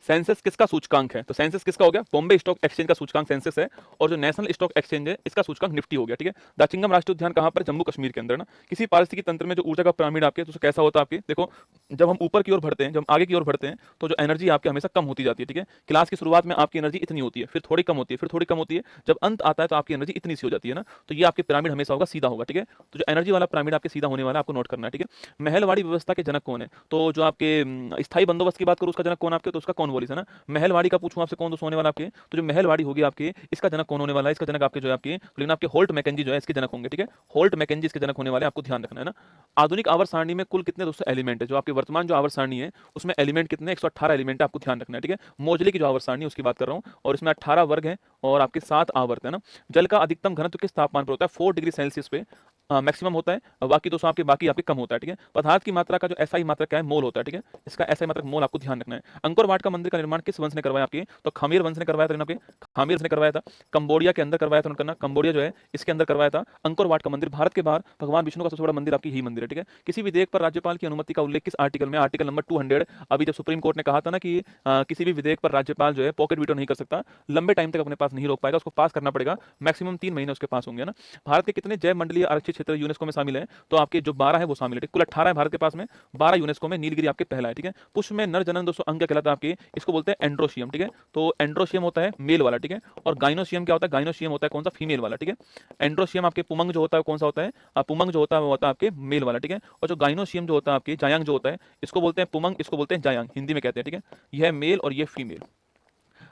सेंसेस किसका सूचकांक है, तो सेंसेस किसका हो गया, बॉम्बे स्टॉक एक्सचेंज का सूचकांक सेंसेस है। और जो नेशनल स्टॉक एक्सचेंज है इसका सूचकांक निफ्टी हो गया, ठीक है। दाचिंगम राष्ट्रीय उद्यान कहां पर, जम्मू कश्मीर के अंदर ना। किसी पारिस्थितिकी तंत्र में जो ऊर्जा का पिरामिड आपके, तो कैसा होता है आपके, देखो जब हम ऊपर की ओर बढ़ते हैं, जब आगे की ओर बढ़ते हैं तो जो एनर्जी आपकी हमेशा कम होती जाती है, ठीक है। क्लास की शुरुआत में आपकी एनर्जी इतनी होती है, फिर थोड़ी कम होती है, फिर थोड़ी कम होती है, जब अंत आता है तो आपकी एनर्जी इतनी सी हो जाती है ना। तो ये आपके पिरामिड हमेशा होगा, सीधा होगा, ठीक है। तो जो एनर्जी वाला पिरामिड आपके सीधा होने वाला, आपको नोट करना है, ठीक है। महलवाड़ी व्यवस्था के जनक कौन है, तो जो आपके स्थायी बंदोबस्त की बात करूं उसका जनक कौन आपके, तो उसका कॉर्नवालिस है ना। महलवाड़ी का पूछूं आपसे कौन दोस्त होने वाला आपके, तो जो महलवाड़ी होगी आपके, इसका जनक कौन होने वाला है, इसका जनक आपके जो है आपके, लेकिन आपके होल्ट मैकेंजी जो है इसके जनक होंगे, ठीक है। होल्ट मैकेंजी इसके जनक होने वाले, आपको ध्यान रखना है ना। आधुनिक आवर्त सारणी में कुल कितने दोस्तों एलिमेंट है, जो आपके वर्तमान जो आवर्त सारणी है उसमें एलिमेंट कितने, 118 एलिमेंट है, आपको ध्यान रखना है, ठीक है। मोजले की जो आवर्त सारणी उसकी बात कर रहा हूं, और इसमें 18 वर्ग है और आपके 7 आवर्त है ना। जल का अधिकतम घनत्व किस तापमान पर होता है, 4 डिग्री सेल्सियस पे मैक्सिमम होता है, बाकी दोस्तों आपके कम होता है, ठीक है। पदार्थ की मात्रा का जो एसआई मात्रा क्या है, मोल होता है, ठीक है। इसका एसआई मात्रा मोल आपको ध्यान रखना है। अंकोर वाट का मंदिर का निर्माण किस वंश ने करवाया आपके, तो खामेर वंश ने करवाया था आपके, खामेर ने करवाया था। कंबोडिया के अंदर करवाया था उनका, कंबोडिया जो है इसके अंदर करवाया था। अंकोर वाट का मंदिर भारत के बाहर भगवान विष्णु का सबसे बड़ा मंदिर आपकी यही मंदिर है, ठीक है। किसी विधेयक पर राज्यपाल की अनुमति का उल्लेख किस आर्टिकल में, आर्टिकल नंबर 200। अभी जब सुप्रीम कोर्ट ने कहा था ना कि किसी भी विधेयक पर राज्यपाल जो है पॉकेट वीटो नहीं कर सकता, लंबे टाइम तक अपने पास नहीं रोक पाएगा, उसको पास करना पड़ेगा, मैक्सिमम 3 महीने उसके पास होंगे ना। भारत के कितने जैव मंडलीय आरक्षित क्षेत्र यूनेस्को में शामिल है, तो आपके जो 12 है वो शामिल है, कुल 18 है भारत के पास में, 12 यूनेस्को में, नीलगिरी आपके पहला है, ठीक है। पुष्प में नर जनन दोस्तों अंग क्या कहलाता है आपके, इसको बोलते हैं एंड्रोशियम, ठीक है। तो एंड्रोशियम होता है मेल वाला, ठीक है। और गाइनोशियम क्या होता है, गाइनोशियम होता है कौन सा, फीमेल वाला, ठीक है। एंड्रोशियम आपके पुमंग जो होता है कौन सा होता है, पुमंग जो होता है वो होता है आपके मेल वाला, ठीक है। और जो गाइनोशियम जो होता है आपके जायांग जो होता है, इसको बोलते हैं पुमंग, इसको बोलते हैं जायांग, हिंदी में कहते हैं, ठीक है। यह मेल और ये फीमेल।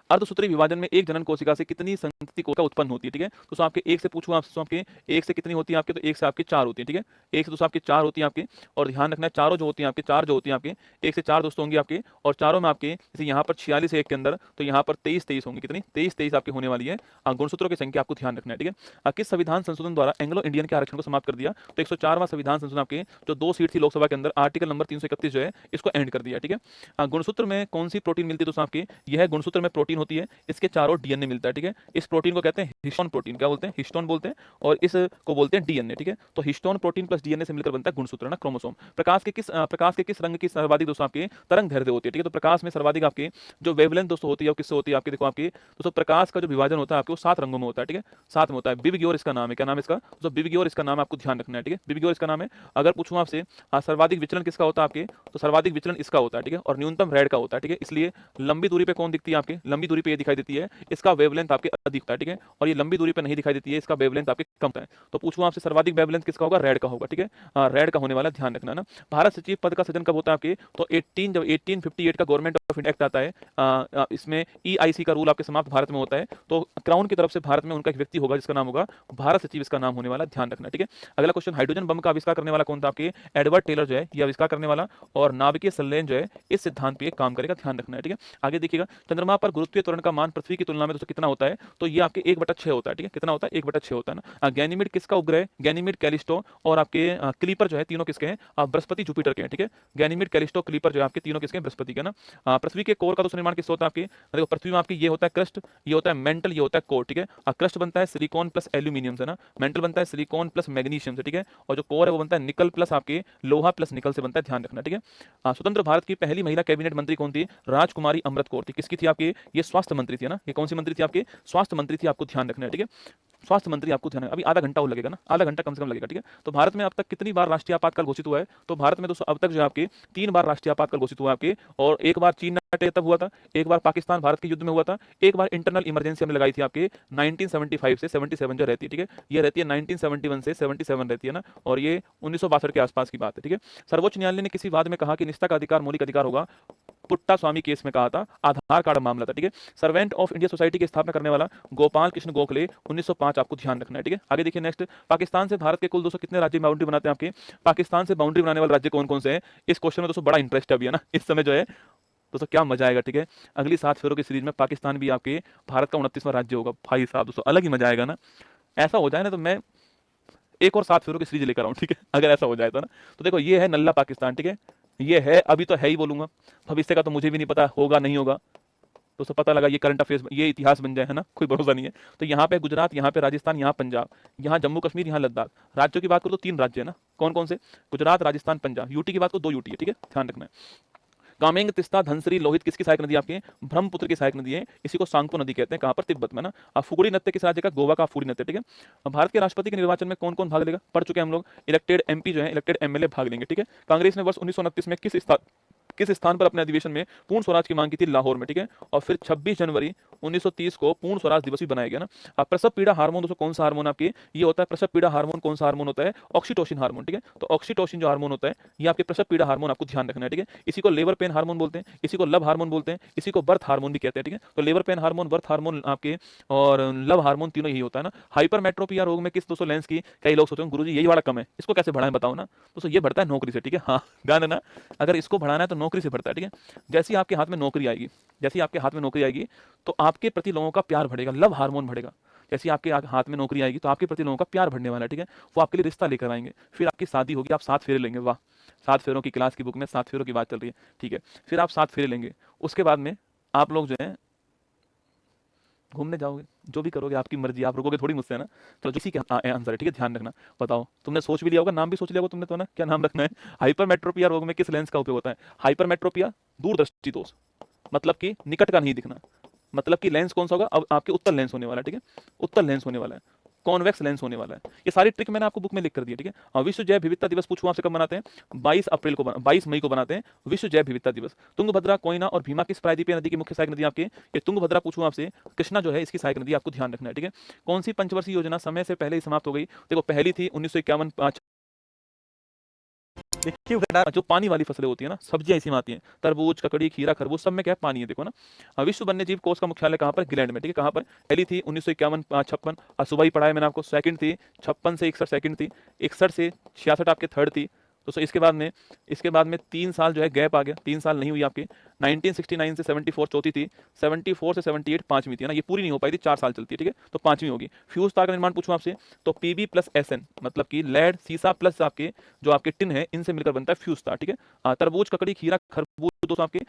अर्धसूत्री विभाजन में एक जनन कोशिका से कितनी संतति कोशिका उत्पन्न होती है, ठीक है। तो आपके एक से पूछूं आपसे, आपके एक से कितनी होती है आपके, तो एक से आपके 4 होती है, ठीक है। एक से दोस्तों आपके 4 होती है आपके, और ध्यान रखना है चारों जो होती है आपके, 4 जो होती है आपके, एक से 4 दोस्तों होंगी आपके, और चारों में आपके जैसे यहाँ पर 46 है एक के अंदर, तो यहाँ पर 23 होंगी, कितनी 23 आपकी होने वाली है। गुणसूत्रों की संख्या आपको ध्यान रखना है, ठीक है। किस संविधान संशोधन द्वारा एंग्लो इंडियन के आरक्षण को समाप्त कर दिया, तो 104वां संविधान संशोधन आपके जो 2 सीट थी लोकसभा के अंदर, आर्टिकल नंबर 331 जो है इसको एंड कर दिया, ठीक है। गुणसूत्र में कौन सी प्रोटीन मिलती है दोस्तों आपकी, यह गुणसूत्र में प्रोटीन होती है, इसके चारों डीएनए मिलता है, ठीक है। इस प्रोटीन को कहते हैं हिस्टोन प्रोटीन, क्या बोलते हैं, हिस्टोन बोलते हैं, और इसको बोलते हैं डीएनए, ठीक है। तो हिस्टोन प्रोटीन प्लस डीएनए से मिलकर बनता है गुणसूत्र ना, क्रोमोसोम। प्रकाश के किस रंग की सर्वाधिक दोस्तों आपके तरंग दैर्ध्य होती है, ठीक है। तो प्रकाश में सर्वाधिक आपके जो वेवलेंथ दोस्तों होती है वो किससे होती है आपके, देखो आपके दोस्तों प्रकाश का जो विभाजन होता है आपके वो 7 रंगों में होता है, ठीक है, 7 में होता है। बिबिग्योर इसका नाम है, क्या नाम है इसका दोस्तों, बिबिग्योर इसका नाम आपको ध्यान रखना है, ठीक है। बिबिग्योर इसका नाम है। अगर पूछूं आपसे सर्वाधिक विचलन किसका होता है आपके, तो सर्वाधिक विचलन इसका होता है, ठीक है, और न्यूनतम रेड का होता है, ठीक है। इसलिए लंबी दूरी पे कौन दिखती है आपके, लंबी दूरी पे ये दिखाई देती है, इसका वेवलेंथ आपके अधिक होता है, ठीक है। और ये लंबी दूरी पे नहीं दिखाई देती है, इसका वेवलेंथ आपके कम होता है। तो पूछूं आपसे सर्वाधिक वेवलेंथ किसका होगा, रेड का होगा, ठीक है। रेड का होने वाला ध्यान रखना ना। भारत सचिव पद का सृजन कब होता है आपके, तो 18 जब 1858 का गवर्नमेंट ऑफ इंडिया एक्ट आता है, इसमें ईआईसी का रूल आपके समाप्त भारत में होता है, तो क्राउन की तरफ से भारत में उनका एक व्यक्ति होगा जिसका नाम होगा भारत सचिव, इसका नाम होने वाला ध्यान रखना, ठीक है। अगला क्वेश्चन, हाइड्रोजन बम का आविष्कार करने वाला कौन था आपके, एडवर्ड टेलर जो है ये आविष्कार करने वाला, और नाभिकीय संलयन जो है इस सिद्धांत पे काम करेगा, ध्यान रखना है, ठीक है। आगे देखिएगा, चंद्रमा पर गुरुत्वीय त्वरण का मान पृथ्वी की तुलना में दोस्तों कितना होता है, तो ये आपके 1/6 होता है, ठीक है। कितना होता है, 1/6 होता है ना। गैनीमेड किसका उपग्रह, गैनीमेड, कैलिस्टो और आपके क्लीपर जो है तीनों किसके हैं, बृहस्पति जुपिटर के हैं, ठीक है। गैनीमेड, कैलिस्टो, क्लीपर जो है आपके तीनों किसके हैं, बृहस्पति के ना। पृथ्वी के कोर का दोस्तों निर्माण किससे होता है आपके, देखो पृथ्वी में आपकी ये होता है क्रस्ट, ये होता है मेंटल, ये होता है कोर, ठीक है। क्रस्ट बनता है सिलिकॉन प्लस एल्यूमिनियम से ना, मेंटल बनता है सिलिकॉन प्लस मैग्नीशियम से, ठीक है। और जो कोर है वो बनता है निकल प्लस आपके लोहा प्लस निकल से बनता है, ध्यान रखना, ठीक है। स्वतंत्र भारत की पहली महिला कैबिनेट मंत्री कौन थी, राजकुमारी अमृत कौर थी, किसकी थी आपकी, ये स्वास्थ्य मंत्री थी ना, ये कौन सी मंत्री थी आपके, स्वास्थ्य मंत्री थी, आपको ध्यान रखना है, ठीक है। स्वास्थ्य मंत्री आपको ध्यान है, अभी आधा घंटा और लगेगा ना, आधा घंटा कम से कम लगेगा, ठीक है। तो भारत में अब तक कितनी बार राष्ट्रीय आपातकाल घोषित हुआ है, तो भारत में दोस्तों अब तक जो है आपके 3 बार राष्ट्रीय आपातकाल घोषित हुआ है आपके, और एक बार चीन ने तब हुआ था, एक बार पाकिस्तान भारत के युद्ध में हुआ था, एक बार इंटरनल इमरजेंसी हमने लगाई थी आपके 1975 से 77 जो रहती है, ठीक है। ये रहती है 1971 से 77 रहती है ना, और ये 1962 के आसपास की बात है, ठीक है। सर्वोच्च न्यायालय ने किसी वाद में कहा कि निष्ठा का अधिकार मौलिक अधिकार होगा, पुट्टा स्वामी केस में कहा था, आधार कार्ड मामला था, ठीक है। सर्वेंट ऑफ इंडिया सोसाइटी की स्थापना करने वाला गोपाल कृष्ण गोखले 1905, आपको ध्यान रखना है, ठीक है। आगे देखिए नेक्स्ट, पाकिस्तान से भारत के कुल दोस्तों कितने राज्य बाउंड्री बनाते हैं आपके, पाकिस्तान से बाउंड्री बनाने वाले राज्य कौन कौन से हैं, इस क्वेश्चन में दोस्तों बड़ा इंटरेस्ट अभी है ना, इस समय जो है दोस्तों क्या मजा आएगा, ठीक है। अगली 7 फेरों की सीरीज में पाकिस्तान भी आपके भारत का 29वां राज्य होगा, भाई साहब दोस्तों अलग ही मजा आएगा ना। ऐसा हो जाए ना तो मैं एक और 7 फेरों की सीरीज लेकर आऊं, ठीक है, अगर ऐसा हो जाए तो ना। तो देखो ये है नल्ला पाकिस्तान, ठीक है, ये है अभी तो है ही बोलूंगा, भविष्य का तो मुझे भी नहीं पता होगा नहीं होगा, तो सब पता लगा ये करंट अफेयर्स, ये इतिहास बन जाए है ना, कोई भरोसा नहीं है। तो यहाँ पे गुजरात, यहाँ पे राजस्थान, यहाँ पंजाब, यहाँ जम्मू कश्मीर, यहाँ लद्दाख। राज्यों की बात करो तो 3 राज्य है ना, कौन कौन से, गुजरात, राजस्थान, पंजाब। यूटी की बात करो 2 यूटी है, ठीक है, ध्यान रखना है। कामेंग, तिस्ता, धनसरी, लोहित किसकी सहायक नदी आपके, ब्रह्मपुत्र की सहायक नदी है, इसी को सांगपो नदी कहते हैं, कहां पर, तिब्बत में ना। फुगड़ी नृत्य किस राज्य का, गोवा का फुगड़ी नृत्य, ठीक है। भारत के राष्ट्रपति के निर्वाचन में कौन कौन भाग लेगा, पढ़ चुके हैं हम लोग, इलेक्टेड एमपी जो है, इलेक्टेड एमएलए भाग लेंगे, ठीक है। कांग्रेस ने वर्ष 1929 में किस स्थान पर अपने अधिवेशन में पूर्ण स्वराज की मांग की थी, लाहौर में, ठीक है। और फिर 26 जनवरी 1930 को पूर्ण स्वराज दिवस भी बनाया गया ना। अब प्रसव पीड़ा हार्मोन दोस्तों कौन सा हार्मोन आपके, ये होता है प्रसव पीड़ा हार्मोन, कौन सा हार्मोन होता है, ऑक्सीटोसिन हार्मोन, ठीक है। तो ऑक्सीटोसिन जो हार्मोन होता है ये आपके प्रसव पीड़ा हार्मोन, आपको ध्यान रखना है, ठीक है। इसी को लेबर पेन हार्मोन बोलते हैं, इसी को लव हार्मोन बोलते हैं, इसी को बर्थ हार्मोन भी कहते हैं, ठीक है। तो labour pain hormone, birth hormone आपके और लव हार्मोन तीनों यही होता है ना। हाइपरमेट्रोपिया रोग में किस दोस्तों लेंस की, कई लोग सोचते हैं गुरुजी यही वाला कम है, इसको कैसे बढ़ाएं बताओ ना। दोस्तों ये बढ़ता है नौकरी से, ठीक है, हाँ ध्यान देना, अगर इसको बढ़ाना है तो नौकरी से बढ़ता है, ठीक है। जैसे आपके हाथ में नौकरी आएगी, जैसे आपके हाथ में नौकरी आएगी तो आपके प्रति लोगों का प्यार बढ़ेगा, लव हार्मोन बढ़ेगा। जैसे आपके हाथ में नौकरी आएगी तो आपके प्रति लोगों का प्यार बढ़ने वाला है, ठीक है, वो आपके लिए रिश्ता लेकर आएंगे, फिर आपकी शादी होगी, आप 7 फेरे लेंगे, वाह, 7 फेरों की क्लास की बुक में 7 फेरों की बात चल रही है, ठीक है, फिर आप 7 फेरे लेंगे, उसके बाद में आप लोग जो है घूमने जाओगे, जो भी करोगे आपकी मर्जी, आप रुकोगे थोड़ी मुझसे, है ना। तो इसी के आंसर है, ठीक है, ध्यान रखना। बताओ, तुमने सोच भी लिया होगा, नाम भी सोच लिया होगा तुमने तो, ना, क्या नाम रखना है। हाइपरमेट्रोपिया रोग में किस लेंस का उपयोग होता है। हाइपरमेट्रोपिया दूरदृष्टि दोष, मतलब कि निकट का नहीं दिखना, मतलब कि लेंस कौन सा होगा, अब आपके उत्तल लेंस होने वाला है, ठीक है, उत्तल लेंस होने वाला है, कॉन्वेक्स लेंस होने वाला है। ये सारी ट्रिक मैंने आपको बुक में लिख कर दी है, ठीक है। और विश्व जैव विविधता दिवस पूछूं आपसे कब मनाते हैं, 22 मई को बनाते हैं विश्व जैव विविधता दिवस। तुंगभद्रा, कोयना और भीमा किस प्रायद्वीपीय नदी की मुख्य सहायक नदी आपके, ये तुंगभद्रा पूछूं आपसे, कृष्णा जो है इसकी सहायक नदी, आपको ध्यान रखना है, ठीक है। कौन सी पंचवर्षीय योजना समय से पहले ही समाप्त हो गई, देखो पहली थी 1951, देखिए जो पानी वाली फसलें होती है ना, सब्जियां इसी में आती हैं, तरबूज, ककड़ी, खीरा, खरबूज, सब में क्या है, पानी है, देखो ना। विश्व वन्य जीव कोष का मुख्यालय कहाँ पर, ग्लैंड में, ठीक है। कहाँ पर, पहली थी 1951 56, सुबह ही पढ़ा है मैंने आपको। सेकंड थी 56 से 61, सेकंड थी 61 से 66 आपके थर्ड थी। तो इसके बाद में 3 साल जो है गैप आ गया, 3 साल नहीं हुई आपकी। 1969 से 74 चौथी थी, 74 से 78 पांचवी थी, है ना, ये पूरी नहीं हो पाई थी, 4 साल चलती है, ठीक है, तो पांचवी होगी। फ्यूज तार का निर्माण पूछूं आपसे, तो पीबी प्लस एसएन, मतलब कि लेड, सीसा प्लस आपके जो आपके टिन है, इनसे मिलकर बनता है फ्यूज तार, ठीक है। तरबूज, ककड़ी, खीरा, खरबूज, दोस्तों आपके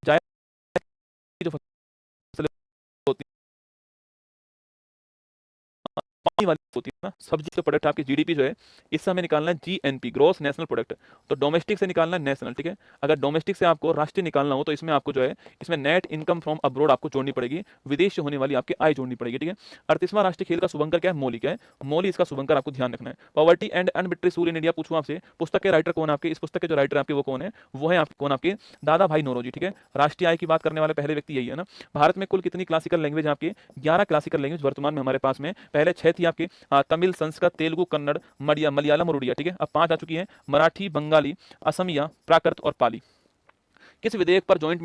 जायद की जो फसलें होती पानी वाली होती है ना, सब्जी का प्रोडक्ट आपकी जीडीपी जो है, इससे हमें निकालना है जीएनपी, ग्रोस नेशनल प्रोडक्ट। तो डोमेस्टिक से निकालना है नेशनल, ठीक है। अगर डोमेस्टिक से आपको राष्ट्रीय निकालना हो तो इसमें आपको जो है, इसमें नेट इनकम फ्रॉम अब्रोड आपको जोड़नी पड़ेगी, विदेश से होने वाली आपकी आय जोड़नी पड़ेगी, ठीक है। 38वां राष्ट्रीय खेल का शुभंकर क्या है, मोली, क्या है, मोली इसका शुभंकर, आपको ध्यान रखना है। Poverty and un-British rule in India पूछूं आपसे, पुस्तक के राइटर कौन है आपके, इस पुस्तक के जो राइटर आपके वो कौन है, वो है आपके कौन, आपके दादा भाई नौरोजी, ठीक है। राष्ट्रीय आय की बात करने वाले पहले व्यक्ति यही है ना। भारत में कुल कितनी क्लासिकल लैंग्वेज आपके, 11 क्लासिकल लैंग्वेज वर्तमान में हमारे पास में, पहले 6 थी आपकी, तमिल, संस्कृत, तेलुगु, कन्नड़, मलयालम और उड़िया, ठीक है। अब 5 आ चुकी हैं, मराठी, बंगाली, असमिया, प्राकृत और पाली। किस विधेयक पर जॉइंट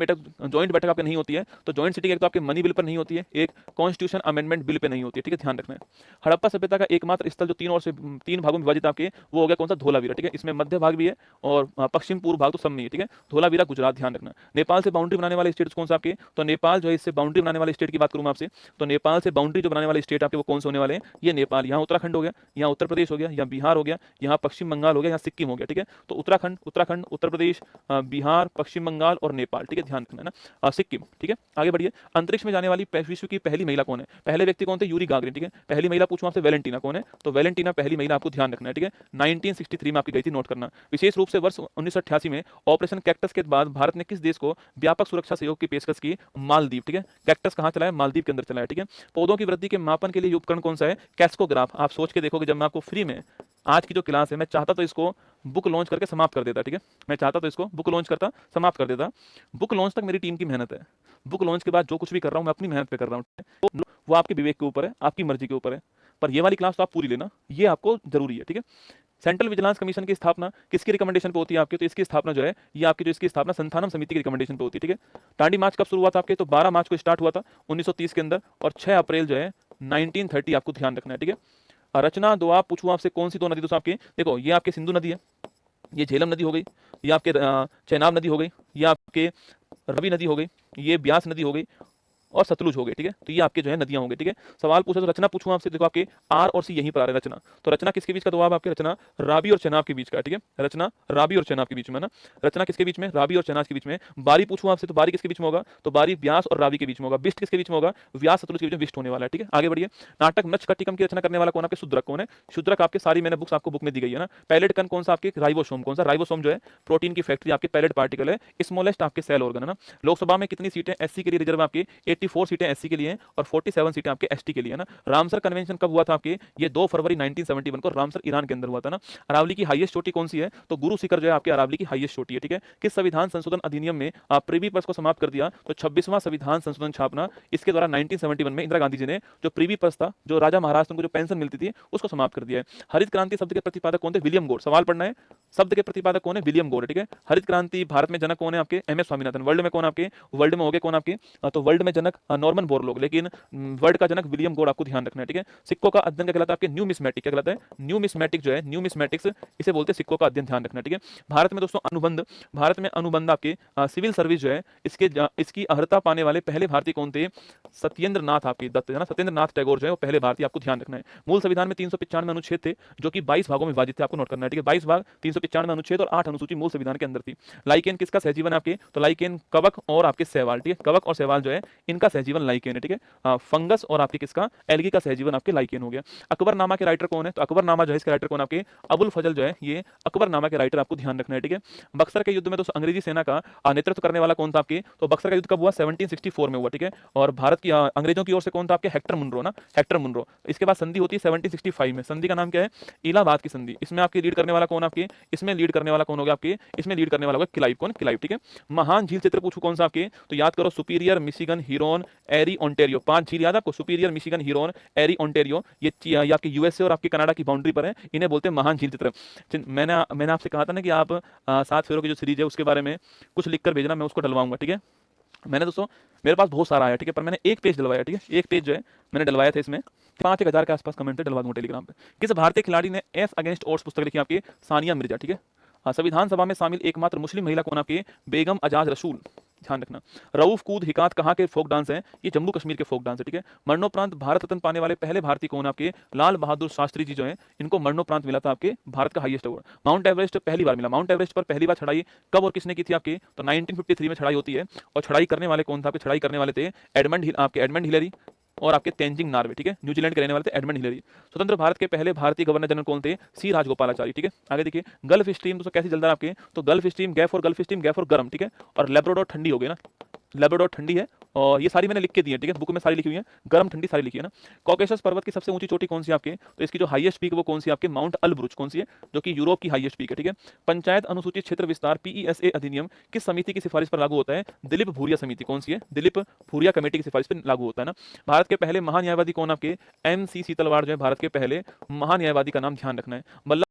बैठक आपके नहीं होती है, तो जॉइंट सिटिंग एक तो आपके मनी बिल पर नहीं होती है, एक कॉन्स्टिट्यूशन अमेंडमेंट बिल पे नहीं होती है, ठीक है, ध्यान रखना है। हड़प्पा सभ्यता का एकमात्र स्थल जो 3 भागों में विभाजित आपके, वो हो गया कौन सा, धोलावीरा, ठीक है। इसमें मध्य भाग भी है और पश्चिम पूर्व भाग तो सब में है, ठीक है। धोलावीरा गुजरात, ध्यान रखना। नेपाल से बाउंड्री बनाने वाले स्टेट कौन सा आपके, तो नेपाल जो है, इससे बाउंड्री बनाने वाले स्टेट की बात करूँ आपसे, तो नेपाल से बाउंड्री जो बनाने वाले स्टेट आपके वो कौन से होने वाले हैं, ये नेपाल, यहाँ उत्तराखंड हो गया, यहाँ उत्तर प्रदेश हो गया, यहाँ बिहार हो गया, यहाँ पश्चिम बंगाल हो गया, यहाँ सिक्किम हो गया, ठीक है। तो उत्तराखंड, उत्तर प्रदेश, बिहार, पश्चिम बंगाल और नेपाल, ठीक है, ध्यान रखना है ना। सिक्किम, ठीक है। आगे बढ़िए। अंतरिक्ष में जाने वाली विश्व की पहली महिला कौन है, पहले व्यक्ति कौन थे, यूरी गागरिन, ठीक है। पहली महिला पूछूं आपसे, वैलेंटीना कौन है, तो वैलेंटीना पहली महिला, आपको ध्यान रखना है, ठीक है। 1963 में आपकी गई थी, नोट करना। विशेष रूप से वर्ष 1988 में ऑपरेशन कैक्टस के बाद भारत ने किस देश को व्यापक सुरक्षा सहयोग की पेशकश की, मालदीव, ठीक है। कैक्टस कहां चला है, मालदीव के अंदर चला है, ठीक है। पौधों की वृद्धि के मापन के लिए उपकरण कौन सा है, कैस्कोग्राफ। आप सोच के देखोगे, जब मैं आपको फ्री में आज की जो क्लास है, मैं चाहता तो इसको बुक लॉन्च करके समाप्त कर देता, ठीक है, मैं चाहता तो इसको बुक लॉन्च करता, समाप्त कर देता। बुक लॉन्च तक मेरी टीम की मेहनत है, बुक लॉन्च के बाद जो कुछ भी कर रहा हूं मैं अपनी मेहनत पे कर रहा हूं, तो वो आपके विवेक के ऊपर है, आपकी मर्जी के ऊपर है, पर ये वाली क्लास तो आप पूरी लेना, ये आपको जरूरी है, ठीक है। सेंट्रल विजिलेंस कमीशन की स्थापना किसकी रिकमेंडेशन पे होती है आपके, तो इसकी स्थापना जो है, ये आपकी जो इसकी स्थापना संथानम समिति की रिकमेंडेशन पे होती है, ठीक है। दांडी मार्च कब शुरू हुआ था आपके, तो 12 मार्च को स्टार्ट हुआ था 1930 के अंदर, और 6 अप्रैल जो है 1930, आपको ध्यान रखना है, ठीक है। रचना दोआब पूछूं आपसे, कौन सी 2 नदी दोस्तों आपकी, देखो ये आपके सिंधु नदी है, ये झेलम नदी हो गई, ये आपके चेनाब नदी हो गई, ये आपके रवि नदी हो गई, ये ब्यास नदी हो गई और सतलुज हो गए, ठीक है। तो ये आपके जो है नदियां होंगे, ठीक है। सवाल पूछा तो रचना पूछूं आपसे, देखो आपके आर और सी यहीं पर आ रहे हैं, रचना, तो रचना किसके बीच का दोआब, आपके रचना रावी और चेनाब के बीच का, ठीक है। रचना रावी और चेनाब के बीच में ना, रचना किसके बीच में, रावी और चेनाब के बीच में। बारी पूछूं आपसे, तो बारी किसके बीच में होगा, तो बारी ब्यास और रावी के बीच में होगा। बिस्ट किसके बीच में होगा, व्यास सतलुज के बीच में बिस्ट होने वाला है, ठीक है। आगे बढ़िए। नाटक मृच्छकटिकम की रचना करने वाला कौन, आपके शूद्रक कौन है, शूद्रक आपके सारी मैंने बुक्स आपको बुक में दी गई है ना। पैलेट कण कौन सा, आपके राइबोसोम, कौन सा, राइबोसोम जो है प्रोटीन की फैक्ट्री, आपके पैलेट पार्टिकल है। स्मॉलेस्ट आपके सेल ऑर्गन है ना। लोकसभा में कितनी सीटें एससी के लिए रिजर्व, आपकी 84 सीटें एससी के लिए और 47 सीटें आपके एसटी के लिए ना। रामसर कन्वेंशन कब हुआ था आपके, ये 2 फरवरी 1971 को रामसर ईरान के अंदर हुआ था ना। अरावली की हाईएस्ट चोटी कौन सी है, तो गुरु शिखर जो है आपके अरावली की हाईएस्ट चोटी है, ठीक है। किस संविधान संशोधन अधिनियम में आप प्रीवी पर्स को समाप्त कर दिया, तो 26वां संविधान संशोधन छापना, इसके द्वारा 1971 में इंदिरा गांधी जी ने जो प्रीवी पर्स था, जो राजा महाराज को जो पेंशन मिलती थी, उसको समाप्त कर दिया है। हरित क्रांति शब्द के प्रतिपादक कौन थे, विलियम गोड। सवाल पढ़ना है, शब्द के प्रतिपादक कौन है? विलियम गोर, ठीक है। हरित क्रांति भारत में जनक कौन है आपके? M S Swaminathan. वर्ल्ड में कौन आपके? वर्ल्ड में हो गए कौन आपके? तो वर्ल्ड में जनक नॉर्मन बोरलॉग, लेकिन वर्ल्ड का जनक विलियम गोर, आपको ध्यान रखना है, ठीक है। सिक्कों का अध्ययन क्या कहलाता है आपके? न्यूमिस्मेटिक। क्या कहलाता है? न्यूमिस्मेटिक जो है, न्यूमिस्मेटिक्स इसे बोलते हैं सिक्कों का अध्ययन, ध्यान रखना है, ठीक है। भारत में दोस्तों अनुबंध, भारत में अनुबंध आपके सिविल सर्विस जो है इसकी अर्हता पाने वाले पहले भारतीय कौन थे? सत्येंद्र नाथ आपके दत्त है ना, सत्येंद्र नाथ टैगोर जो है वो पहले भारतीय, आपको ध्यान रखना है। मूल संविधान में 395 अनुच्छेद थे जो कि 22 भागों में विभाजित थे, आपको नोट करना है, ठीक है। 22 भाग, 395 अनुच्छेद और 8 अनुसूची मूल संविधान के अंदर थी। लाइकेन किसका सहजीवन है आपके? तो लाइकेन कवक और आपके शैवाल, ठीक है। कवक और शैवाल जो है इनका सहजीवन लाइकेन है, ठीक है। फंगस और आपके किसका? एल्गी का सहजीवन आपके लाइकेन हो गया। अकबरनामा के राइटर कौन है? तो अकबरनामा जो है इसके राइटर कौन आपके? अबुल फजल जो है ये अकबरनामा के राइटर, आपको ध्यान रखना है, ठीक है। बक्सर के युद्ध में दोस्तों अंग्रेजी सेना का नेतृत्व करने वाला कौन था आपके? तो बक्सर का युद्ध कब हुआ? 1764 में हुआ, ठीक है। और भारत की अंग्रेजों की ओर से कौन था आपके? हेक्टर मुनरो ना, हेक्टर मुनरो। इसके बाद संधि होती है 1765 में, संधि का नाम क्या है? इलाहाबाद की संधि। इसमें आपकी लीड करने वाला कौन आपके? इसमें लीड करने वाला कौन हो गया आपके? इसमें लीड करने वाला होगा क्लाइव, कौन? क्लाइव, ठीक है। महान झील क्षेत्र पूछू कौन सा आपके? तो याद करो, सुपीरियर, मिशिगन, हिरोन, एरी, ओंटेरियो। 5 झील याद आपको? सुपीरियर, मिशिगन, हिरोन, एरी, ओंटेरियो। ये आपके यूएसए और आपके कनाडा की बाउंड्री पर है, इन्हें बोलते हैं महान झील क्षेत्र। मैंने आपसे कहा था ना कि आप 7 फेरों की जो सीरीज है उसके बारे में कुछ लिखकर भेजना, मैं उसको डलवाऊंगा, ठीक है। मैंने दोस्तों, मेरे पास बहुत सारा आया, ठीक है, पर मैंने एक पेज डलवाया, ठीक है। एक पेज जो है मैंने डलवाया था, इसमें 5-1000 के आसपास कमेंट डलवा दूंगा टेलीग्राम पे। किस भारतीय खिलाड़ी ने एस अगेंस्ट ओड्स पुस्तक लिखी आपकी? सानिया मिर्जा, ठीक है। संविधान सभा में शामिल एकमात्र मुस्लिम महिला कौन आपकी? बेगम अजाज रसूल, ध्यान रखना। रऊफ कूद हिकात कहाँ के फोक डांस हैं? ये जम्मू कश्मीर के फोक डांस है, ठीक है। मरणोपरांत भारत रत्न पाने वाले पहले भारतीय कौन आपके? लाल बहादुर शास्त्री जी जो हैं, इनको मरणोपरांत मिला था आपके भारत का हाईएस्ट अवार्ड। माउंट एवरेस्ट पहली बार मिला। माउंट एवरेस्ट पर पहली बार चढ़ाई कब और किसने की थी आपके? तो 1953 में चढ़ाई होती है। और चढ़ाई करने वाले कौन था आपके? चढ़ाई करने वाले थे एडमंड हिलरी और आपके तेंजिंग नार्वे, ठीक है। न्यूजीलैंड के रहने वाले थे एडमंड हिलरी। स्वतंत्र भारत के पहले भारतीय गवर्नर जनरल कौन थे? सी राजगोपालाचारी, ठीक है। आगे देखिए, गल्फ स्ट्रीम दोस्तों कैसी जलता है आपके? तो गल्फ स्ट्रीम, गैफ और गल्फ स्ट्रीम, गैफ और गर्म, ठीक है। और लेब्राडोर ठंडी हो गई ना, लेब्राडोर ठंडी है। और ये सारी मैंने लिख के दी है, ठीक है, बुक में सारी लिखी हुई है। गर्म ठंडी सारी लिखी है ना। कॉकेशस पर्वत की सबसे ऊंची चोटी कौन सी आपके? तो इसकी जो हाईएस्ट पीक वो कौन सी आपके? माउंट अल्ब्रुच, कौन सी है? जो कि यूरोप की हाईएस्ट पीक है, ठीक है। पंचायत अनुसूचित क्षेत्र विस्तार पीईएसए अधिनियम किस समिति की सिफारिश पर लागू होता है? दिलीप भूरिया समिति, कौन सी है? दिलीप भूरिया कमेटी की सिफारिश पर लागू होता है ना। भारत के पहले महान्यायवादी कौन आपके? एमसी सीतलवाड़ जो है भारत के पहले महान्यायवादी का नाम, ध्यान रखना है।